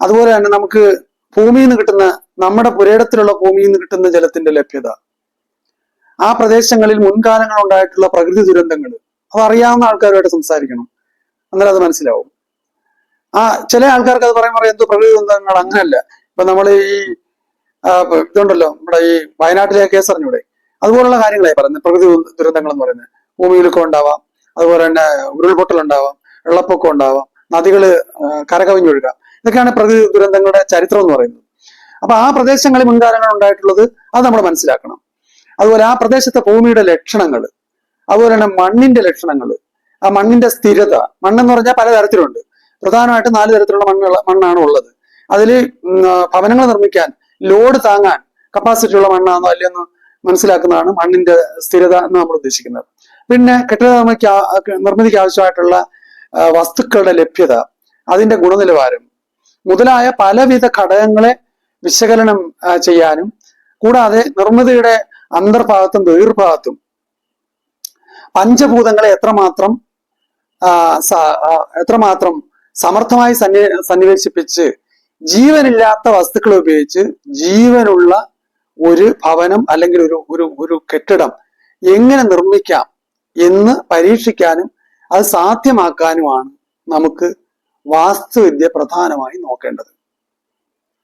അതുപോലെ തന്നെ നമുക്ക് ഭൂമിയിൽ നിന്ന് കിട്ടുന്ന, നമ്മുടെ പുരയിടത്തിലുള്ള ഭൂമിയിൽ നിന്ന് കിട്ടുന്ന ജലത്തിന്റെ ലഭ്യത, ആ പ്രദേശങ്ങളിൽ മുൻകാലങ്ങൾ ഉണ്ടായിട്ടുള്ള പ്രകൃതി ദുരന്തങ്ങൾ, അതറിയാവുന്ന ആൾക്കാരുമായിട്ട് സംസാരിക്കണം, എന്നാലും അത് മനസ്സിലാവും. ചില ആൾക്കാർക്ക് അത് പറയുമ്പോൾ എന്തോ പ്രകൃതി ദുരന്തങ്ങൾ, അങ്ങനല്ല. ഇപ്പൊ നമ്മൾ ഈ ഇതുണ്ടല്ലോ, നമ്മുടെ ഈ വയനാട്ടിലെ കേസ് അറിഞ്ഞൂടെ, അതുപോലുള്ള കാര്യങ്ങളായി പറയുന്നത് പ്രകൃതി ദുരന്തങ്ങൾ എന്ന് പറയുന്നത്. ഭൂമിയിലൊക്കെ ഉണ്ടാവാം, അതുപോലെ തന്നെ ഉരുൾപൊട്ടൽ ഉണ്ടാവാം, വെള്ളപ്പൊക്കം ഉണ്ടാവാം, നദികള് കരകവിഞ്ഞൊഴുക, ഇതൊക്കെയാണ് പ്രകൃതി ദുരന്തങ്ങളുടെ ചരിത്രം എന്ന് പറയുന്നത്. അപ്പൊ ആ പ്രദേശങ്ങളിൽ മുൻകാലങ്ങൾ ഉണ്ടായിട്ടുള്ളത് അത് നമ്മൾ മനസ്സിലാക്കണം. അതുപോലെ ആ പ്രദേശത്തെ ഭൂമിയുടെ ലക്ഷണങ്ങൾ, അതുപോലെ തന്നെ മണ്ണിന്റെ ലക്ഷണങ്ങൾ, ആ മണ്ണിന്റെ സ്ഥിരത. മണ്ണെന്ന് പറഞ്ഞാൽ പലതരത്തിലുണ്ട്. പ്രധാനമായിട്ട് 4 തരത്തിലുള്ള മണ്ണാണ് ഉള്ളത്. അതിൽ ഭവനങ്ങൾ നിർമ്മിക്കാൻ, ലോഡ് താങ്ങാൻ കപ്പാസിറ്റി ഉള്ള മണ്ണാണോ അല്ലയെന്ന് മനസ്സിലാക്കുന്നതാണ് മണ്ണിന്റെ സ്ഥിരത എന്ന് നമ്മൾ ഉദ്ദേശിക്കുന്നത്. പിന്നെ കെട്ടിട നിർമ്മിതിക്ക് ആവശ്യമായിട്ടുള്ള വസ്തുക്കളുടെ ലഭ്യത, അതിന്റെ ഗുണനിലവാരം മുതലായ പലവിധ ഘടകങ്ങളെ വിശകലനം ചെയ്യാനും, കൂടാതെ നിർമ്മിതിയുടെ അന്തർഭാഗത്തും ബഹിർഭാഗത്തും പഞ്ചഭൂതങ്ങളെ എത്രമാത്രം സമർത്ഥമായി സന്നിവേശിപ്പിച്ച് ജീവനില്ലാത്ത വസ്തുക്കളെ ഉപയോഗിച്ച് ജീവനുള്ള ഒരു ഭവനം അല്ലെങ്കിൽ ഒരു കെട്ടിടം എങ്ങനെ നിർമ്മിക്കാം എന്ന് പരീക്ഷിക്കാനും അത് സാധ്യമാക്കാനുമാണ് നമുക്ക് വാസ്തുവിദ്യ പ്രധാനമായി നോക്കേണ്ടത്,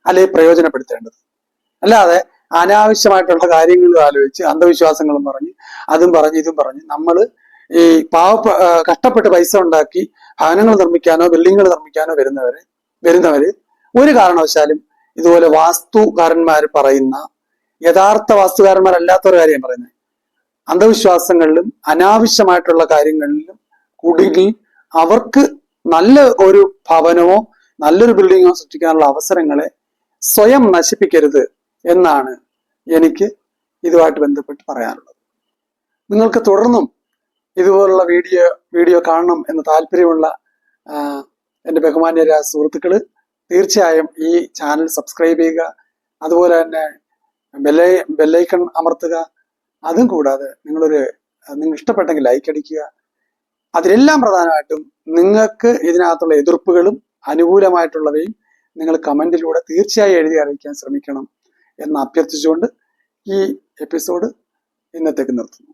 അല്ലെങ്കിൽ പ്രയോജനപ്പെടുത്തേണ്ടത്. അല്ലാതെ അനാവശ്യമായിട്ടുള്ള കാര്യങ്ങളും ആലോചിച്ച് അന്ധവിശ്വാസങ്ങളും പറഞ്ഞ് അതും പറഞ്ഞ് ഇതും പറഞ്ഞ് നമ്മൾ ഈ കഷ്ടപ്പെട്ട് പൈസ ഉണ്ടാക്കി ഭവനങ്ങൾ നിർമ്മിക്കാനോ ബിൽഡിങ്ങുകൾ നിർമ്മിക്കാനോ വരുന്നവര് ഒരു കാരണവശാലും ഇതുപോലെ വാസ്തുകാരന്മാർ പറയുന്ന യഥാർത്ഥ വാസ്തുകാരന്മാരല്ലാത്തൊരു കാര്യം പറയുന്നത് അന്ധവിശ്വാസങ്ങളിലും അനാവശ്യമായിട്ടുള്ള കാര്യങ്ങളിലും കുടുങ്ങി അവർക്ക് നല്ല ഒരു ഭവനമോ നല്ലൊരു ബിൽഡിങ്ങോ സൃഷ്ടിക്കാനുള്ള അവസരങ്ങളെ സ്വയം നശിപ്പിക്കരുത് എന്നാണ് എനിക്ക് ഇതുമായിട്ട് ബന്ധപ്പെട്ട് പറയാനുള്ളത്. നിങ്ങൾക്ക് തുടർന്നും ഇതുപോലുള്ള വീഡിയോ കാണണം എന്ന് താല്പര്യമുള്ള എൻ്റെ ബഹുമാന്യരായ സുഹൃത്തുക്കള് തീർച്ചയായും ഈ ചാനൽ സബ്സ്ക്രൈബ് ചെയ്യുക, അതുപോലെ തന്നെ ബെല്ലൈക്കൺ അമർത്തുക. അതും കൂടാതെ നിങ്ങൾക്ക് ഇഷ്ടപ്പെട്ടെങ്കിൽ ലൈക്ക് അടിക്കുക. അതിലെല്ലാം പ്രധാനമായിട്ടും നിങ്ങൾക്ക് ഇതിനകത്തുള്ള എതിർപ്പുകളും അനുകൂലമായിട്ടുള്ളവയും നിങ്ങൾ കമന്റിലൂടെ തീർച്ചയായും എഴുതി അറിയിക്കാൻ ശ്രമിക്കണം എന്ന് അഭ്യർത്ഥിച്ചുകൊണ്ട് ഈ എപ്പിസോഡ് ഇന്നത്തേക്ക് നിർത്തുന്നു.